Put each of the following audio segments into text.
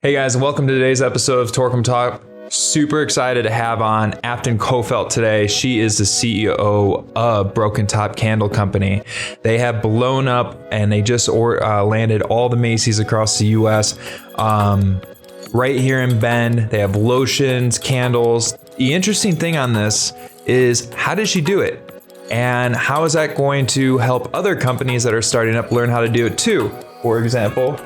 Hey guys, and welcome to today's episode of Torcom Talk. Super excited to have on Affton Coffelt today. She is the CEO of Broken Top Candle Company. They have blown up and they just landed all the Macy's across the US. Right here in Bend, they have lotions, candles. The interesting thing on this is how did she do it? And how is that going to help other companies that are starting up learn how to do it too? For example,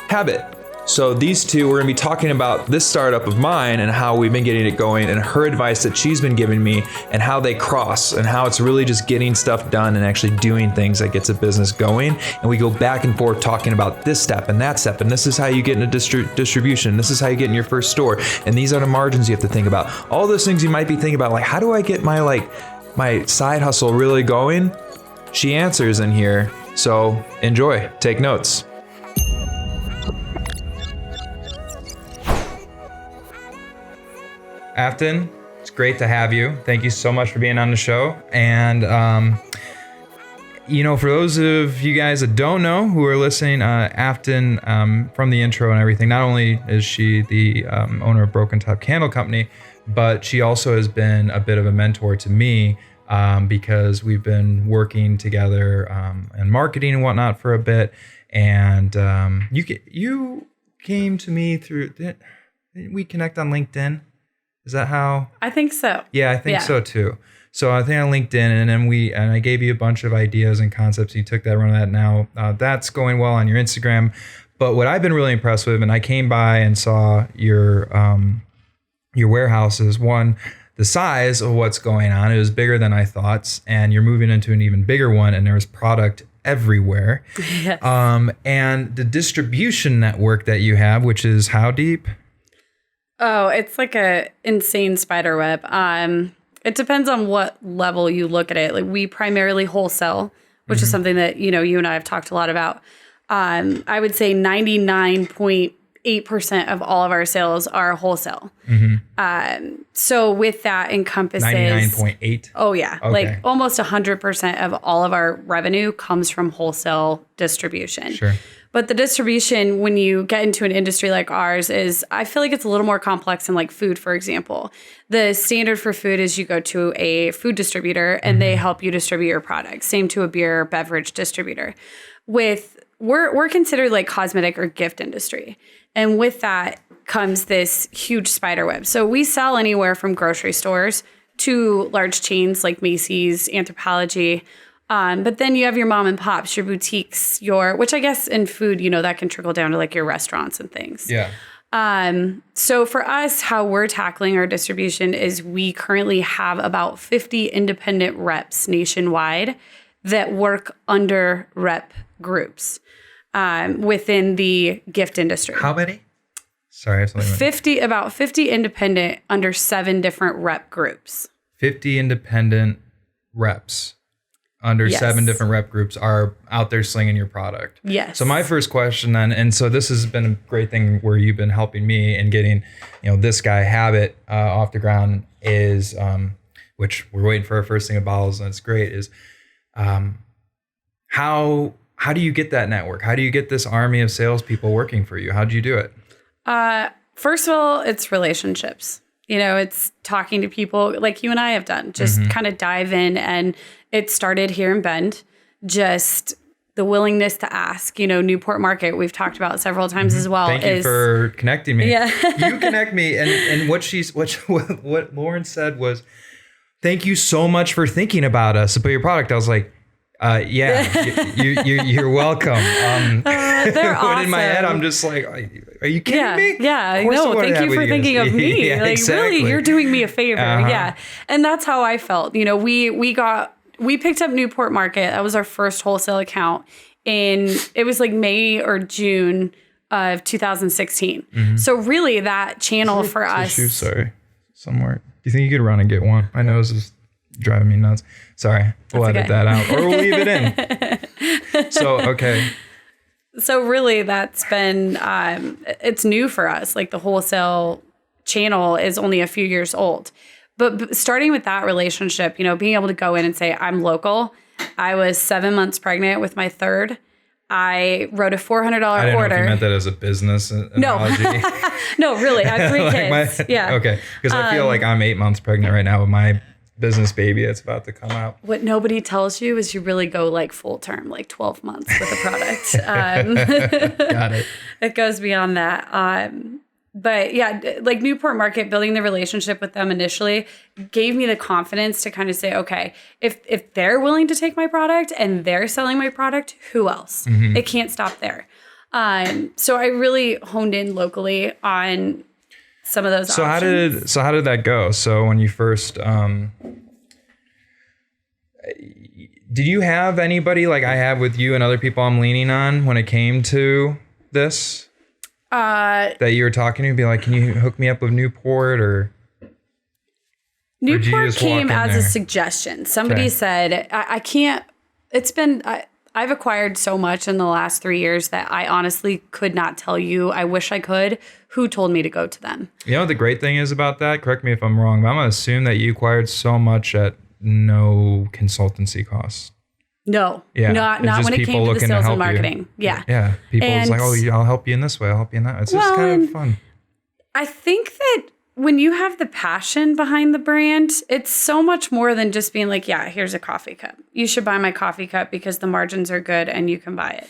Habit. So these two, we're gonna be talking about this startup of mine and how we've been getting it going and her advice that she's been giving me and how they cross and how it's really just getting stuff done and actually doing things that gets a business going. And we go back and forth talking about this step and that step. And this is how you get into distribution. This is how you get in your first store. And these are the margins you have to think about. All those things you might be thinking about, like, how do I get my side hustle really going? She answers in here. So enjoy, take notes. Affton, it's great to have you. Thank you so much for being on the show. And, for those of you guys that don't know who are listening, Affton, from the intro and everything, not only is she the owner of Broken Top Candle Company, but she also has been a bit of a mentor to me because we've been working together in marketing and whatnot for a bit. And you came to me through, didn't we connect on LinkedIn? Is that how? I think so. Yeah, I think so too. So I think on LinkedIn, and then I gave you a bunch of ideas and concepts. You took that, run that. Now that's going well on your Instagram. But what I've been really impressed with, and I came by and saw your warehouses. One, the size of what's going on, it was bigger than I thought, and you're moving into an even bigger one, and there's product everywhere. Yes. And the distribution network that you have, which is how deep? Oh, it's like a insane spider web. It depends on what level you look at it. Like, we primarily wholesale, which is something that, you and I have talked a lot about. I would say 99.8% of all of our sales are wholesale. So with that encompasses 99.8. Oh yeah. Okay. Like almost 100% of all of our revenue comes from wholesale distribution. Sure. But the distribution, when you get into an industry like ours, I feel like it's a little more complex than like food, for example. The standard for food is you go to a food distributor and they help you distribute your product. Same to a beer beverage distributor. We're considered like cosmetic or gift industry. And with that comes this huge spider web. So we sell anywhere from grocery stores to large chains like Macy's, Anthropologie. But then you have your mom and pops, your boutiques, which I guess in food, that can trickle down to like your restaurants and things. Yeah. So for us, how we're tackling our distribution is we currently have about 50 independent reps nationwide that work under rep groups within the gift industry. How many? Sorry, I have about 50 independent under 7 different rep groups. 50 independent reps under 7 different rep groups are out there slinging your product. Yes. So my first question then, and so this has been a great thing where you've been helping me in getting, this guy Habit off the ground is, which we're waiting for our first thing of bottles, and it's great, is how do you get that network? How do you get this army of salespeople working for you? How do you do it? First of all, it's relationships. It's talking to people like you and I have done, just kind of dive in. And it started here in Bend, just the willingness to ask, Newport Market, we've talked about several times as well. Thank you for connecting me. Yeah. You connect me. And what Lauren said was, thank you so much for thinking about us about your product. I was like, you're welcome. They're awesome. In my head, I'm just like, are you kidding me? Yeah, no, thank you for thinking of me. Yeah, like, exactly. Really, you're doing me a favor. Yeah. And that's how I felt. We picked up Newport Market. That was our first wholesale account it was like May or June of 2016. So really that channel for us. Sorry, somewhere. Do you think you could run and get one? My nose is driving me nuts. Sorry, we'll edit that out or we'll leave it in. So, okay. So really that's been, it's new for us. Like the wholesale channel is only a few years old, but starting with that relationship, being able to go in and say, I'm local. I was 7 months pregnant with my third. I wrote a $400 I didn't order. know if you meant that as a business analogy. No, really. I have 3 like kids. Yeah. Okay. Because I feel like I'm 8 months pregnant right now with my business baby that's about to come out. What nobody tells you is you really go like full term, like 12 months with a product. Got it. It goes beyond that. But yeah, like Newport Market, building the relationship with them initially gave me the confidence to kind of say, okay, if they're willing to take my product and they're selling my product, who else? It can't stop there. So I really honed in locally on some of those options. How did that go? So when you first, did you have anybody like I have with you and other people I'm leaning on when it came to this? That you were talking to, be like, can you hook me up with Newport or? Newport came as a suggestion. Somebody said, I can't, I've acquired so much in the last 3 years that I honestly could not tell you. I wish I could. Who told me to go to them? You know what the great thing is about that? Correct me if I'm wrong, but I'm going to assume that you acquired so much at no consultancy costs. No, yeah, not when it came to the sales and marketing. Yeah. Yeah. People's like, oh, I'll help you in this way. I'll help you in that. It's just kind of fun. I think that when you have the passion behind the brand, it's so much more than just being like, yeah, here's a coffee cup. You should buy my coffee cup because the margins are good and you can buy it.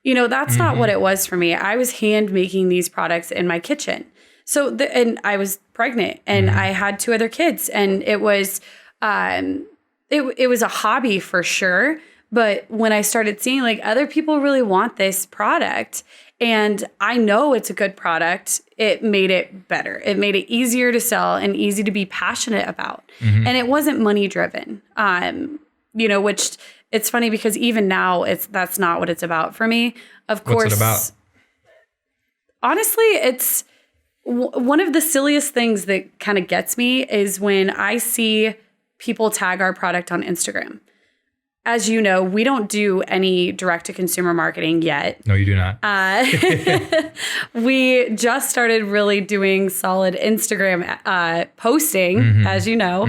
You know, that's not what it was for me. I was hand making these products in my kitchen. So, and I was pregnant and I had 2 other kids, and it was, it was a hobby for sure. But when I started seeing like other people really want this product and I know it's a good product, it made it better. It made it easier to sell and easy to be passionate about. And it wasn't money driven, you know, which it's funny because even now that's not what it's about for me. Of course, what's it about? Honestly, it's one of the silliest things that kind of gets me is when I see people tag our product on Instagram. As you know, we don't do any direct-to-consumer marketing yet. No, you do not. We just started really doing solid Instagram posting, as you know.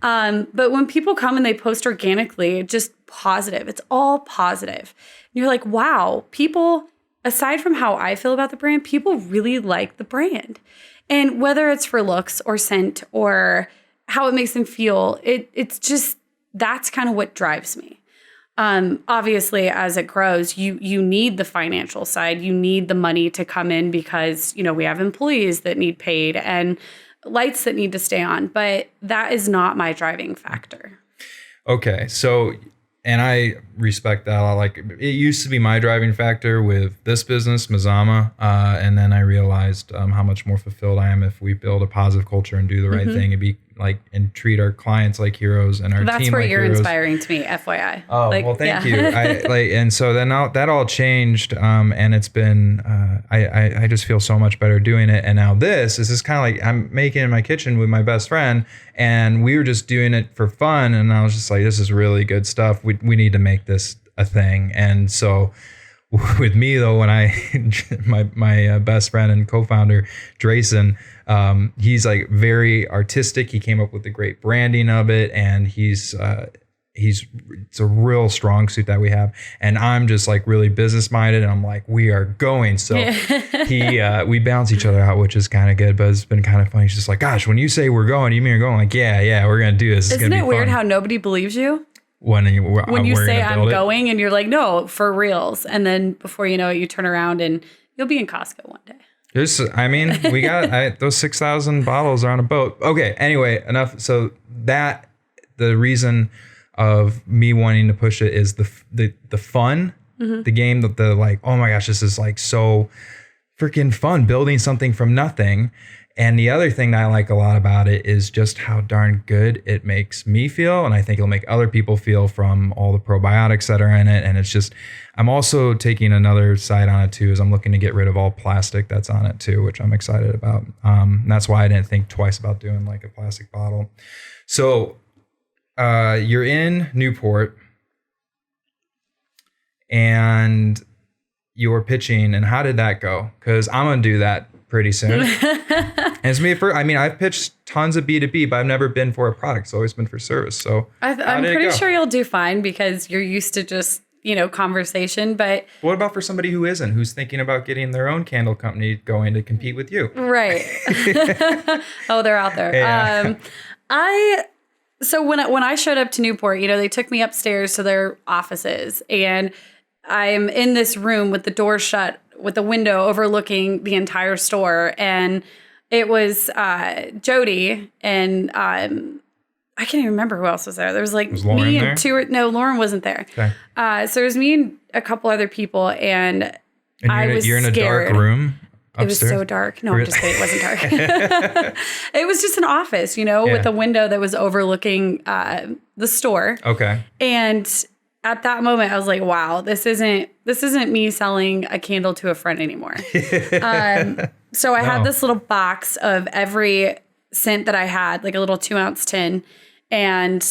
But when people come and they post organically, just positive. It's all positive. And you're like, wow, people, aside from how I feel about the brand, people really like the brand. And whether it's for looks or scent or how it makes them feel, it's just, that's kind of what drives me. Obviously, as it grows, you need the financial side. You need the money to come in because, you know, we have employees that need paid and lights that need to stay on. But that is not my driving factor. Okay. So, and I respect that a lot. Like, it used to be my driving factor with this business, Mazama. And then I realized how much more fulfilled I am if we build a positive culture and do the right thing and be like, and treat our clients like heroes and our team like heroes. That's where you're inspiring to me, FYI. Oh, well, thank you. And so then that all changed. And it's been, I just feel so much better doing it. And now this is just kind of like, I'm making it in my kitchen with my best friend and we were just doing it for fun. And I was just like, this is really good stuff. We need to make this a thing. And so with me though, when my best friend and co-founder, Drayson, he's like very artistic. He came up with the great branding of it, and it's a real strong suit that we have. And I'm just like really business minded, and I'm like, we are going. So we balance each other out, which is kind of good, but it's been kind of funny. He's just like, gosh, when you say we're going, you mean you're going? I'm like, yeah, we're gonna do this. Isn't it weird how nobody believes you? When you say I'm going and you're like, no, for reals. And then before you know it, you turn around and you'll be in Costco one day. We got those 6,000 bottles are on a boat. Okay. Anyway, enough. So the reason of me wanting to push it is the fun, the game, the like, oh my gosh, this is like so freaking fun building something from nothing. And the other thing that I like a lot about it is just how darn good it makes me feel. And I think it'll make other people feel from all the probiotics that are in it. And it's just, I'm also taking another side on it too, is I'm looking to get rid of all plastic that's on it too, which I'm excited about. That's why I didn't think twice about doing like a plastic bottle. So you're in Newport and you're pitching, and how did that go? Because I'm going to do that pretty soon. And it's me for, I've pitched tons of B2B, but I've never been for a product. It's always been for service. So I'm pretty sure you'll do fine because you're used to just, conversation. But what about for somebody who isn't, who's thinking about getting their own candle company going to compete with you? Right. Oh, they're out there. Yeah. So when I showed up to Newport, they took me upstairs to their offices, and I'm in this room with the door shut, with the window overlooking the entire store. And it was Jody and I can't even remember who else was there. There was like me and no, Lauren wasn't there. Okay. So it was me and a couple other people, and you're in a dark room upstairs? It was so dark. No, I'm just kidding. It wasn't dark. It was just an office, with a window that was overlooking the store. Okay. And at that moment, I was like, wow, this isn't me selling a candle to a friend anymore. So I had this little box of every scent that I had, like a little 2-ounce tin. And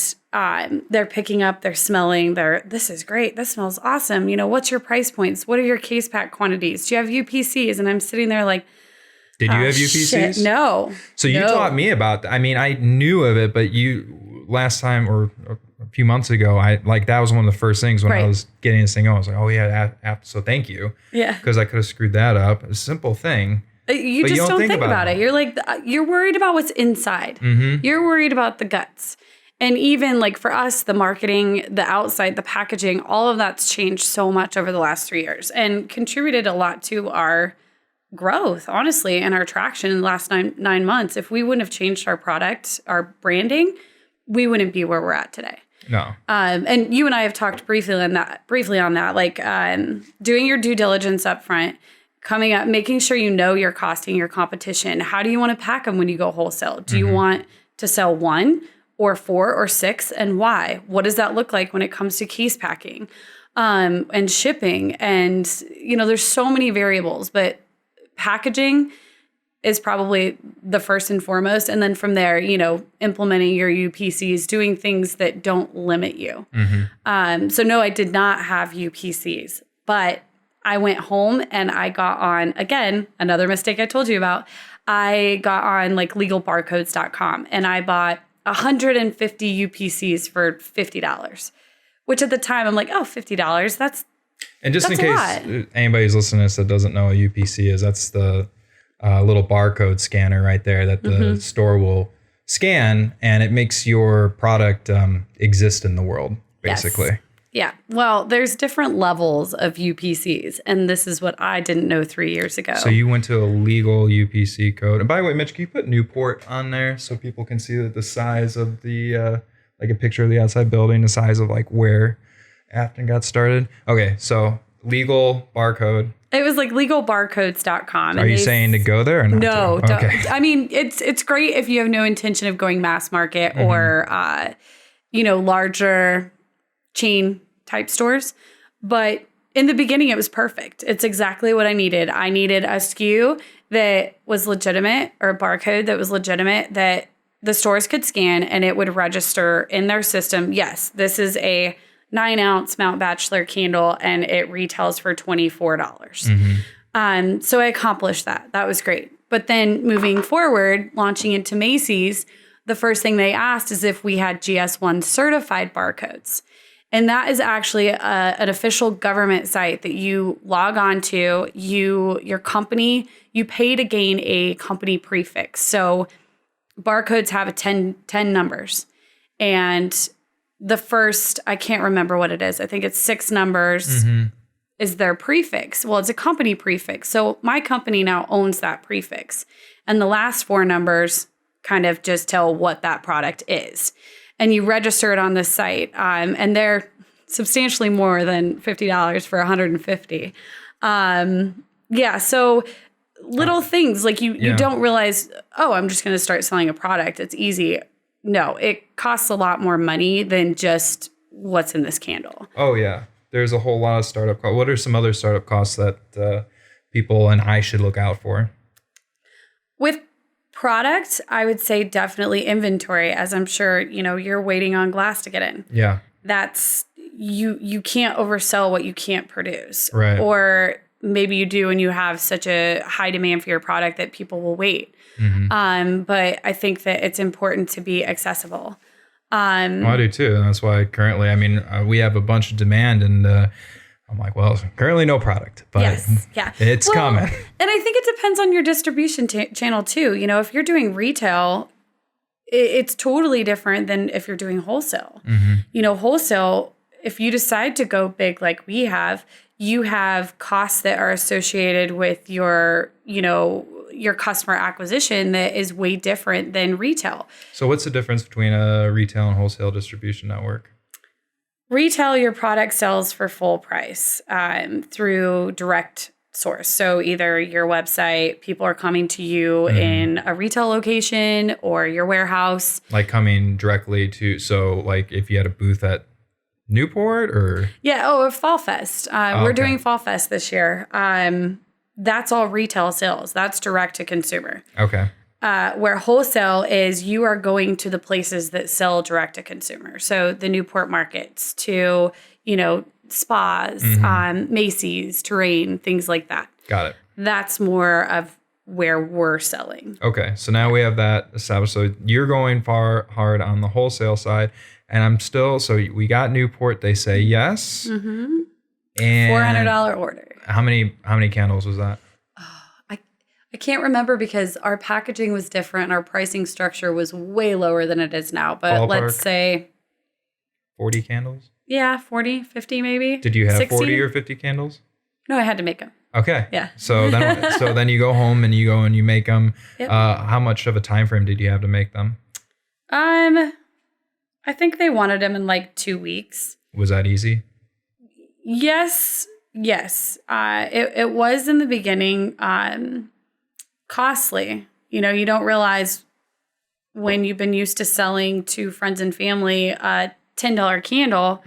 they're picking up, they're smelling, this is great. This smells awesome. What's your price points? What are your case pack quantities? Do you have UPCs? And I'm sitting there like, did you have UPCs? Shit, no. So you taught me about that. I mean, I knew of it, but last time or a few months ago, that was one of the first things when I was getting this thing on. I was like, oh yeah, so thank you. Yeah. Because I could have screwed that up. A simple thing. You just don't think about it. You're like, you're worried about what's inside. Mm-hmm. You're worried about the guts. And even like for us, the marketing, the outside, the packaging, all of that's changed so much over the last 3 years and contributed a lot to our growth, honestly, and our traction in the last nine months. If we wouldn't have changed our product, our branding, we wouldn't be where we're at today. No. And you and I have talked briefly on that, like doing your due diligence up front, coming up, making sure you know your costing, your competition. How do you want to pack them when you go wholesale? Do you want to sell 1 or 4 or 6, and why? What does that look like when it comes to case packing and shipping? And, there's so many variables, but packaging is probably the first and foremost. And then from there, implementing your UPCs, doing things that don't limit you. Mm-hmm. So no, I did not have UPCs, but I went home and I got on, again, another mistake I told you about. I got on like legalbarcodes.com and I bought 150 UPCs for $50, which at the time I'm like, oh, $50. That's and just in case anybody's listening to this that doesn't know what UPC is, that's the little barcode scanner right there that the store will scan, and it makes your product exist in the world, basically. Yes. Yeah. Well, there's different levels of UPCs, and this is what I didn't know 3 years ago. So you went to a legal UPC code. And by the way, Mitch, can you put Newport on there so people can see the size of the, like a picture of the outside building, the size of like where Affton got started? Okay. So legal barcode. It was like legalbarcodes.com. Are you saying to go there or not? No. Okay. I mean, it's great if you have no intention of going mass market or, larger chain type stores. But in the beginning, it was perfect. It's exactly what I needed. I needed a SKU that was legitimate, or a barcode that was legitimate, that the stores could scan and it would register in their system. Yes, this is a 9-ounce Mount Bachelor candle and it retails for $24. So I accomplished that. That was great. But then moving forward, launching into Macy's, the first thing they asked is if we had Gs1 Certified Barcodes. And that is actually an official government site that you log on to. Your company, you pay to gain a company prefix. So barcodes have 10 numbers. And the first, I can't remember what it is. I think it's 6 numbers is their prefix. Well, it's a company prefix. So my company now owns that prefix. And the last 4 numbers kind of just tell what that product is. And you register it on this site, and they're substantially more than $50 for 150. So little things like you don't realize, oh, I'm just going to start selling a product. It's easy. No, it costs a lot more money than just what's in this candle. Oh, yeah. There's a whole lot of startup costs. What are some other startup costs that people and I should look out for? With product, I would say definitely inventory, as I'm sure, you're waiting on glass to get in. Yeah. That's, you can't oversell what you can't produce. Right. Or maybe you do and you have such a high demand for your product that people will wait. But I think that it's important to be accessible. I do too. And that's why currently, we have a bunch of demand, and I'm like, well, currently no product, but it's coming. And I think it depends on your distribution channel too. You know, if you're doing retail, it's totally different than if you're doing wholesale. You know, wholesale, if you decide to go big like we have, you have costs that are associated with your customer acquisition that is way different than retail. So what's the difference between a retail and wholesale distribution network? Retail, your product sells for full price through direct source. So either your website, people are coming to you in a retail location, or your warehouse. Like coming directly to, so like if you had a booth at Newport or? Yeah, Fall Fest. We're doing Fall Fest this year. That's all retail sales. That's direct to consumer. Okay. Where wholesale is, you are going to the places that sell direct to consumer. So the Newport markets to, spas, Macy's, Terrain, things like that. Got it. That's more of where we're selling. Okay. So now we have that established. So you're going hard on the wholesale side, and I'm still, so we got Newport. They say yes. And $400 order. How many candles was that? I can't remember because our packaging was different and our pricing structure was way lower than it is now. But Ballpark, let's say 40 candles? Yeah, 40, 50 maybe. Did you have 60? 40 or 50 candles? No, I had to make them. Okay. Yeah. So then you go home and you make them. Yep. How much of a time frame did you have to make them? I think they wanted them in like 2 weeks. Was that easy? Yes. It was in the beginning costly. You don't realize when you've been used to selling to friends and family a $10 candle.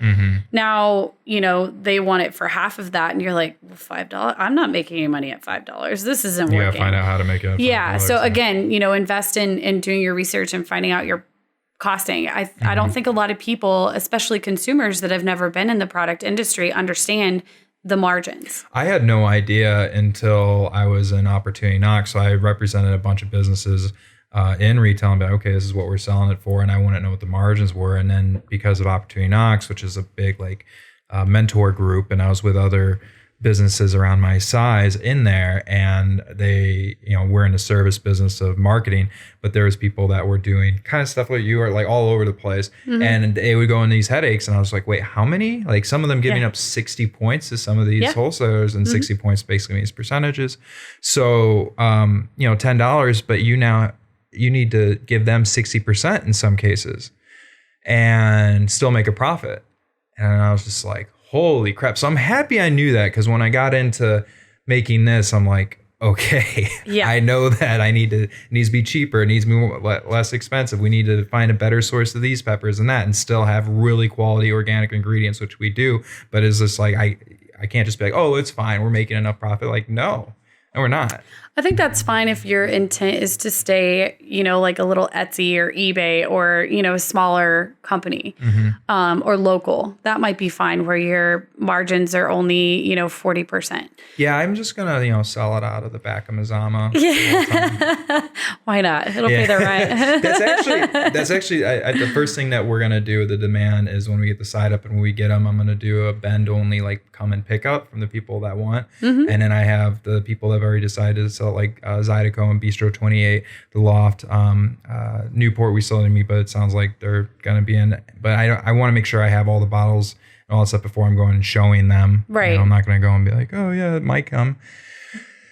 Now, they want it for half of that. And you're like, well, $5. I'm not making any money at $5. This isn't working. Yeah, find out how to make it. Yeah. So again, invest in doing your research and finding out your costing. I don't think a lot of people, especially consumers that have never been in the product industry, understand the margins. I had no idea until I was in Opportunity Knocks. So I represented a bunch of businesses in retail and be like, okay, this is what we're selling it for. And I wouldn't know what the margins were. And then because of Opportunity Knocks, which is a big mentor group, and I was with other businesses around my size in there, and they, we're in the service business of marketing, but there was people that were doing kind of stuff like you are, like all over the place. And they would go in these headaches, and I was like, wait, how many? Like some of them giving up 60 points to some of these wholesalers, and 60 points basically means percentages. So, $10, but you need to give them 60% in some cases and still make a profit. And I was just like, holy crap. So I'm happy I knew that, because when I got into making this, I'm like, okay, I know that it needs to be cheaper. It needs to be less expensive. We need to find a better source of these peppers and that, and still have really quality organic ingredients, which we do. But it's just like, I can't just be like, oh, it's fine, we're making enough profit. Like, no, we're not. I think that's fine if your intent is to stay, like a little Etsy or eBay or, a smaller company or local. That might be fine where your margins are only, 40%. Yeah, I'm just going to, sell it out of the back of Mazama. Yeah. Why not? It'll pay the rent. That's actually the first thing that we're going to do with the demand is when we get the side up and when we get them, I'm going to do a bend only, like come and pick up from the people that want. And then I have the people that have already decided to sell, like Zydeco and Bistro 28, the Loft, Newport. We still need me, but it sounds like they're gonna be in. But I want to make sure I have all the bottles and all that stuff before I'm going and showing them. Right. I'm not gonna go and be like, oh yeah, it might come.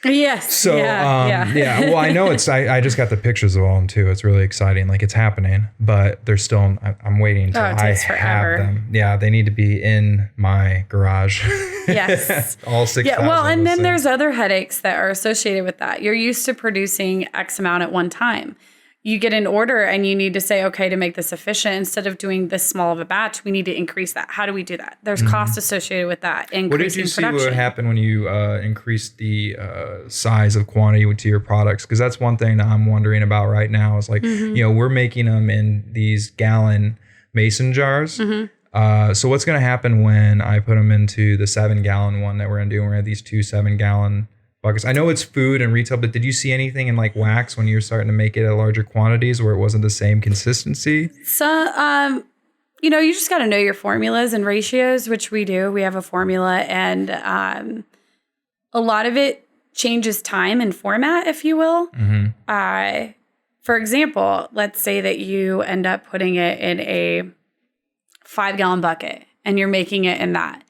Yes. So yeah. Well, I know I just got the pictures of all of them too. It's really exciting. Like it's happening, but they're still. I'm waiting until I have them. Yeah, they need to be in my garage. Yes. All 6,000. Yeah. Well, and then there's other headaches that are associated with that. You're used to producing X amount at one time. You get an order and you need to say, okay, to make this efficient, instead of doing this small of a batch, we need to increase that. How do we do that? There's cost associated with that. What did you see would happen when you increase the size of quantity to your products? Because that's one thing that I'm wondering about right now is like, we're making them in these gallon mason jars. So what's going to happen when I put them into the 7-gallon one that we're going to do? We're going to have these 2 7-gallon buckets? I know it's food and retail, but did you see anything in like wax when you were starting to make it at larger quantities where it wasn't the same consistency? So, you just got to know your formulas and ratios, which we do. We have a formula, and a lot of it changes time and format, if you will. For example, let's say that you end up putting it in a 5-gallon bucket and you're making it in that.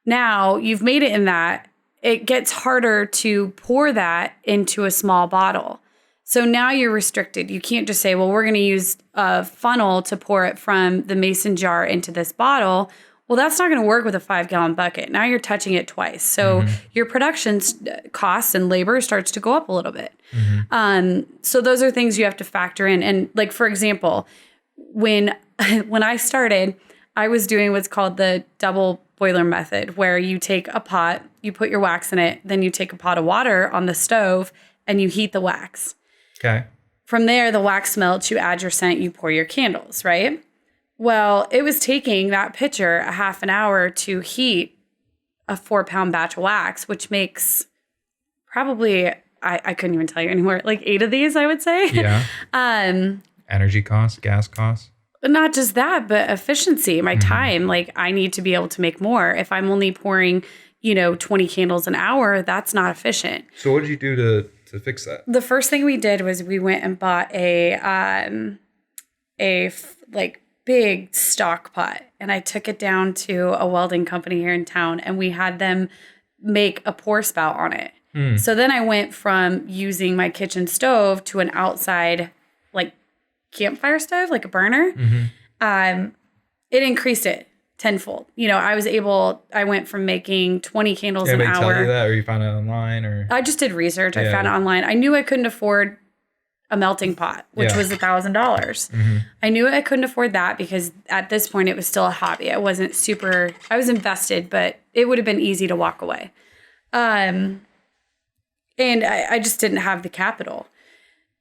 Now you've made it in that. It gets harder to pour that into a small bottle. So now you're restricted. You can't just say, well, we're going to use a funnel to pour it from the mason jar into this bottle. Well, that's not going to work with a 5-gallon bucket. Now you're touching it twice. So your production costs and labor starts to go up a little bit. So those are things you have to factor in. And like, for example, when I started, I was doing what's called the double boiler method, where you take a pot, you put your wax in it, then you take a pot of water on the stove and you heat the wax. Okay. From there, the wax melts, you add your scent, you pour your candles, right? Well, it was taking that pitcher a half an hour to heat a 4-pound batch of wax, which makes probably, I couldn't even tell you anymore, like 8 of these, I would say. Yeah. Energy costs, gas costs. Not just that, but efficiency, my time. Like, I need to be able to make more. If I'm only pouring, 20 candles an hour, that's not efficient. So what did you do to fix that? The first thing we did was we went and bought a big stock pot, and I took it down to a welding company here in town, and we had them make a pour spout on it. So then I went from using my kitchen stove to an outside like campfire stove, like a burner. It increased it tenfold. I went from making 20 candles an hour. Anybody tell you that, or you found it online, or? I just did research. I found it online. I knew I couldn't afford a melting pot, which was $1,000. I knew I couldn't afford that because at this point it was still a hobby. I wasn't I was invested, but it would have been easy to walk away. And I just didn't have the capital.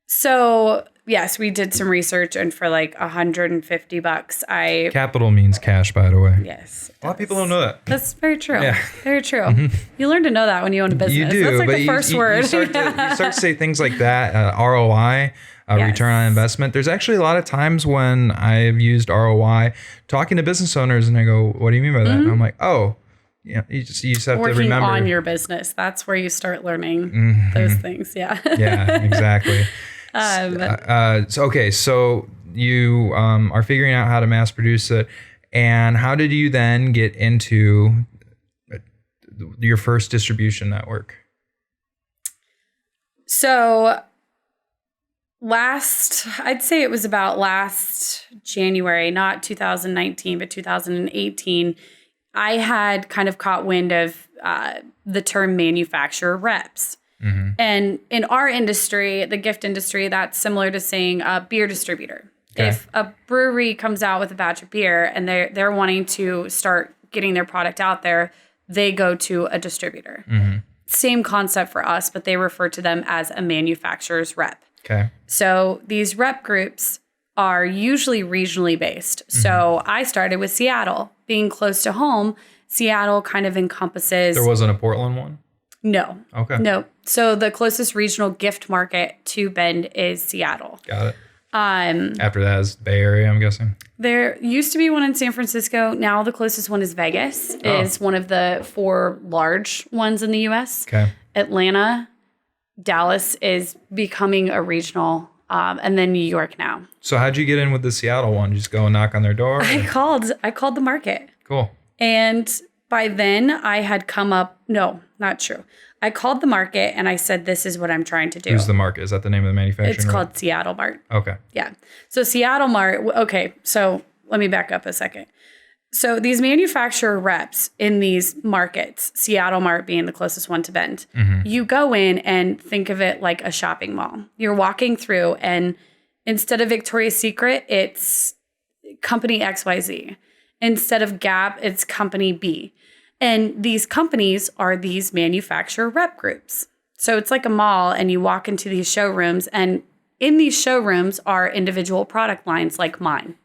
So yes, we did some research, and for like $150, Capital means cash, by the way. Yes. A lot of people don't know that. That's very true. Yeah. Very true. You learn to know that when you own a business. You do. That's like but the first word. You start to say things like that, ROI, return on investment. There's actually a lot of times when I've used ROI talking to business owners, and I go, what do you mean by that? And I'm like, oh, yeah, you just have Working to remember. on your business. That's where you start learning those things. Yeah. Yeah, exactly. So you are figuring out how to mass produce it. And how did you then get into your first distribution network? So I'd say it was about last January, not 2019, but 2018, I had kind of caught wind of the term manufacturer reps. And in our industry, the gift industry, that's similar to saying a beer distributor. Okay. If a brewery comes out with a batch of beer and they're wanting to start getting their product out there, they go to a distributor. Same concept for us, but they refer to them as a manufacturer's rep. Okay. So these rep groups are usually regionally based. So I started with Seattle. Being close to home, Seattle kind of encompasses... There wasn't a Portland one? No. Okay. No. So the closest regional gift market to Bend is Seattle. Got it. After that is Bay Area, I'm guessing. There used to be one in San Francisco. Now the closest one is Vegas. Is one of the 4 large ones in the U.S. Okay. Atlanta, Dallas is becoming a regional, and then New York now. So how'd you get in with the Seattle one? You just go and knock on their door? I called the market. Cool. And by then I had come up. No, not true. I called the market and I said, this is what I'm trying to do. Who's the market? Is that the name of the manufacturer? It's called Seattle Mart. Okay. Yeah. So Seattle Mart. Okay. So let me back up a second. So these manufacturer reps in these markets, Seattle Mart being the closest one to Bend, you go in and think of it like a shopping mall. You're walking through, and instead of Victoria's Secret, it's company XYZ. Instead of Gap, it's company B. And these companies are these manufacturer rep groups. So it's like a mall, and you walk into these showrooms, and in these showrooms are individual product lines like mine.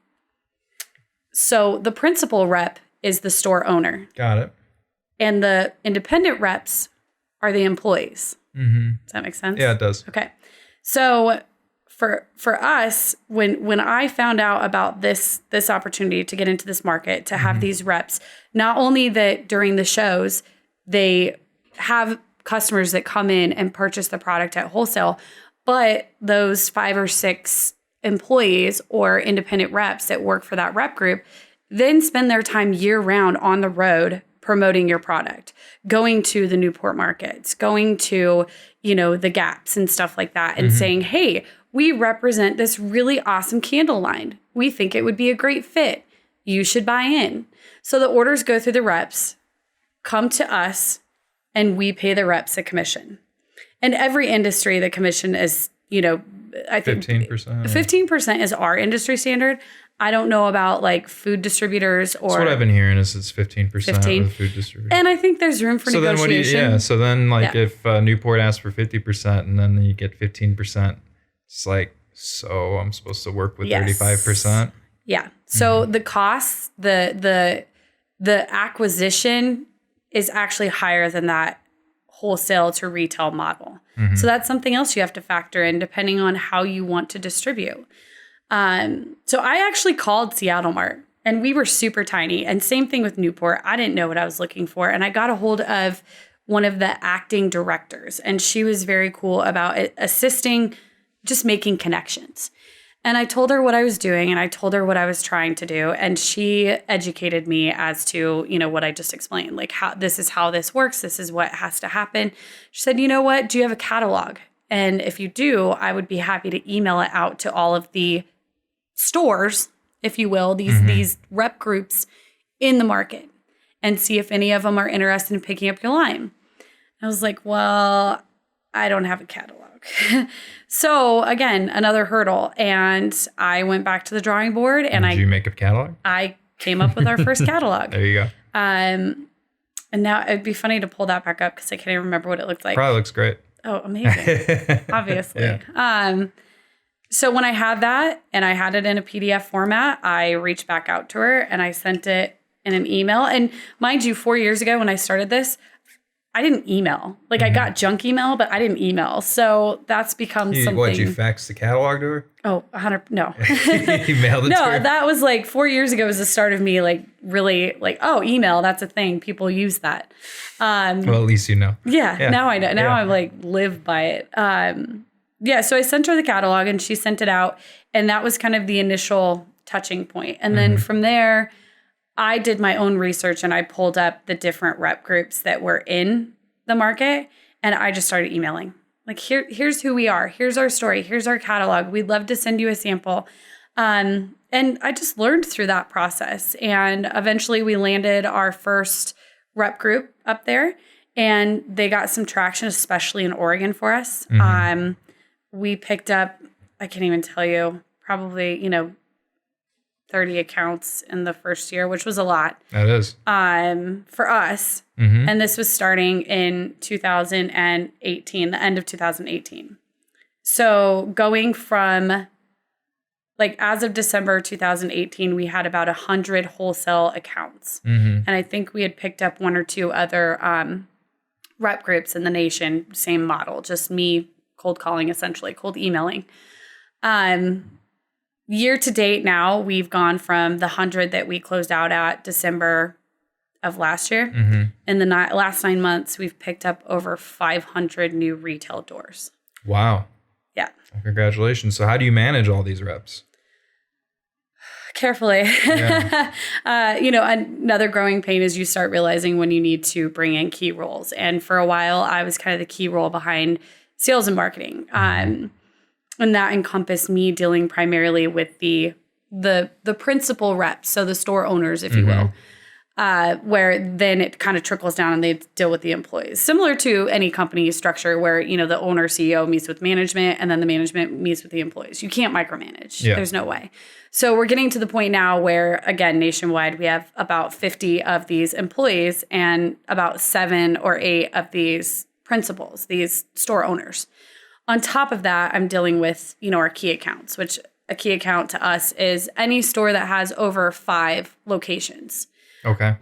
So the principal rep is the store owner. Got it. And the independent reps are the employees. Does that make sense? Yeah, it does. Okay. So for us, when I found out about this opportunity to get into this market, to have these reps, not only that during the shows, they have customers that come in and purchase the product at wholesale, but those 5 or 6 employees or independent reps that work for that rep group then spend their time year round on the road promoting your product, going to the Newport markets, going to, the Gaps and stuff like that, and saying, hey, we represent this really awesome candle line. We think it would be a great fit. You should buy in. So the orders go through the reps, come to us, and we pay the reps a commission. In every industry, the commission is, I think 15%. 15% is our industry standard. I don't know about like food distributors or. That's what I've been hearing is it's 15% 15. with food distributors. And I think there's room for negotiation. So then if Newport asks for 50% and then you get 15%, it's like, so I'm supposed to work with 35%? Yeah. So the costs, the acquisition is actually higher than that wholesale to retail model. So that's something else you have to factor in depending on how you want to distribute. So I actually called Seattle Mart and we were super tiny, and same thing with Newport. I didn't know what I was looking for. And I got a hold of one of the acting directors, and she was very cool about assisting, just making connections. And I told her what I was doing and I told her what I was trying to do. And she educated me as to, what I just explained, like how this works. This is what has to happen. She said, you know what? Do you have a catalog? And if you do, I would be happy to email it out to all of the stores, if you will, these rep groups in the market, and see if any of them are interested in picking up your line. I was like, well, I don't have a catalog. So again, another hurdle. And I went back to the drawing board and Did you make a catalog? I came up with our first catalog. There you go. And now it'd be funny to pull that back up because I can't even remember what it looked like. Probably looks great. Oh, amazing. Obviously. Yeah. So when I had that and I had it in a PDF format, I reached back out to her and I sent it in an email. And mind you, 4 years ago when I started this, I didn't email. Like I got junk email, but I didn't email. So that's become something. What, you faxed the catalog to her? Oh, 100. No. You mailed it to her? No, that was like 4 years ago was the start of me like really like, oh, email, that's a thing. People use that. Well, at least you know. Yeah, now I know. Now I like live by it. So I sent her the catalog and she sent it out. And that was kind of the initial touching point. And then from there, I did my own research and I pulled up the different rep groups that were in the market. And I just started emailing. Like, here's who we are. Here's our story. Here's our catalog. We'd love to send you a sample. And I just learned through that process. And eventually we landed our first rep group up there. And they got some traction, especially in Oregon for us. We picked up, I can't even tell you, probably, 30 accounts in the first year, which was a lot. That is. For us. And this was starting in 2018, the end of 2018. So going from, like, as of December 2018, we had about 100 wholesale accounts. And I think we had picked up 1 or 2 other rep groups in the nation, same model, just me cold calling, essentially, cold emailing. Year to date now, we've gone from the 100 that we closed out at December of last year. In the last 9 months, we've picked up over 500 new retail doors. Wow. Yeah. Congratulations. So how do you manage all these reps? Carefully. Yeah. Another growing pain is you start realizing when you need to bring in key roles. And for a while, I was kind of the key role behind sales and marketing. And that encompassed me dealing primarily with the principal reps, so the store owners, if you will, where then it kind of trickles down and they deal with the employees. Similar to any company structure where, the owner, CEO meets with management and then the management meets with the employees. You can't micromanage. Yeah. There's no way. So we're getting to the point now where, again, nationwide, we have about 50 of these employees and about 7 or 8 of these principals, these store owners. On top of that, I'm dealing with, our key accounts, which a key account to us is any store that has over 5 locations. Okay.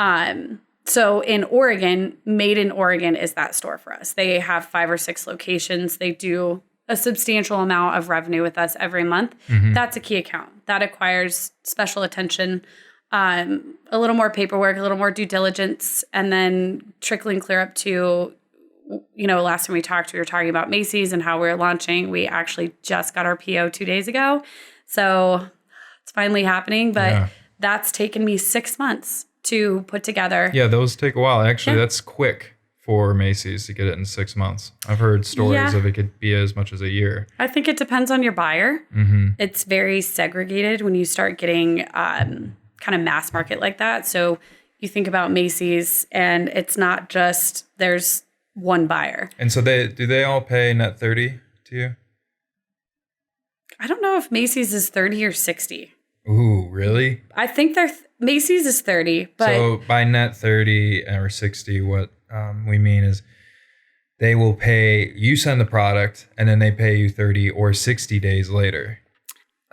So in Oregon, Made in Oregon is that store for us. They have 5 or 6 locations. They do a substantial amount of revenue with us every month. That's a key account. That acquires special attention, a little more paperwork, a little more due diligence, and then trickling clear up to, last time we talked, we were talking about Macy's and how we're launching. We actually just got our PO 2 days ago. So it's finally happening, but that's taken me 6 months to put together. Yeah, those take a while. Actually, that's quick for Macy's to get it in 6 months. I've heard stories of it could be as much as a year. I think it depends on your buyer. It's very segregated when you start getting kind of mass market like that. So you think about Macy's and it's not just there's one buyer. And so do they all pay net 30 to you? I don't know if Macy's is 30 or 60. Ooh, really? I think Macy's is 30, but so by net 30 or 60, what we mean is they will pay, you send the product and then they pay you 30 or 60 days later.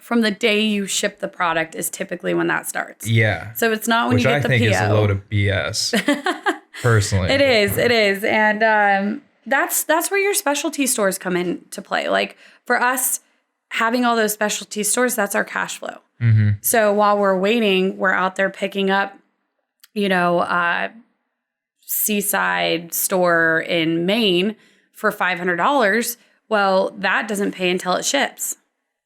From the day you ship the product is typically when that starts. Yeah. So it's not when you get the PO. Which I think is a load of BS, personally. It is. And that's where your specialty stores come into play. Like for us, having all those specialty stores, that's our cash flow. So while we're waiting, we're out there picking up, seaside store in Maine for $500. Well, that doesn't pay until it ships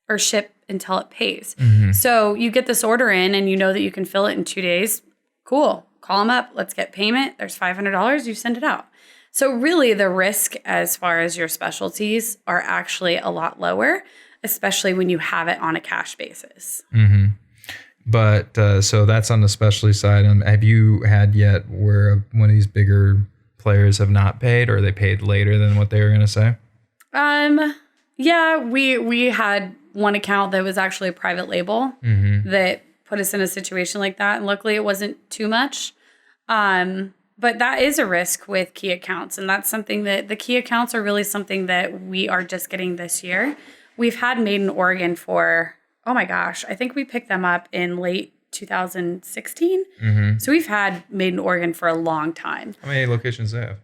or ship until it pays. So you get this order in and you know that you can fill it in 2 days. Cool. Call them up. Let's get payment. There's $500. You send it out. So really the risk as far as your specialties are actually a lot lower, especially when you have it on a cash basis. But so that's on the specialty side. And have you had yet where one of these bigger players have not paid, or they paid later than what they were going to say? Yeah, we had one account that was actually a private label that put us in a situation like that. And luckily it wasn't too much. But that is a risk with key accounts. And that's something that the key accounts are really something that we are just getting this year. We've had Made in Oregon for, oh my gosh, I think we picked them up in late 2016. So we've had Made in Oregon for a long time. How many locations do they have?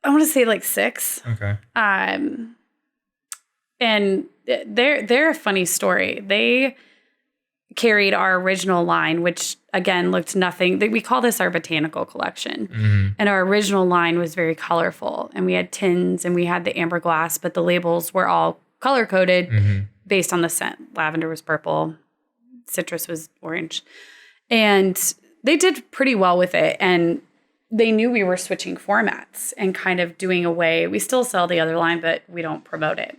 I want to say like 6. Okay. And they're a funny story. They carried our original line, which again looked nothing. We call this our botanical collection. And our original line was very colorful. And we had tins and we had the amber glass, but the labels were all color coded based on the scent. Lavender was purple, citrus was orange. And they did pretty well with it. And they knew we were switching formats and kind of doing away. We still sell the other line, but we don't promote it.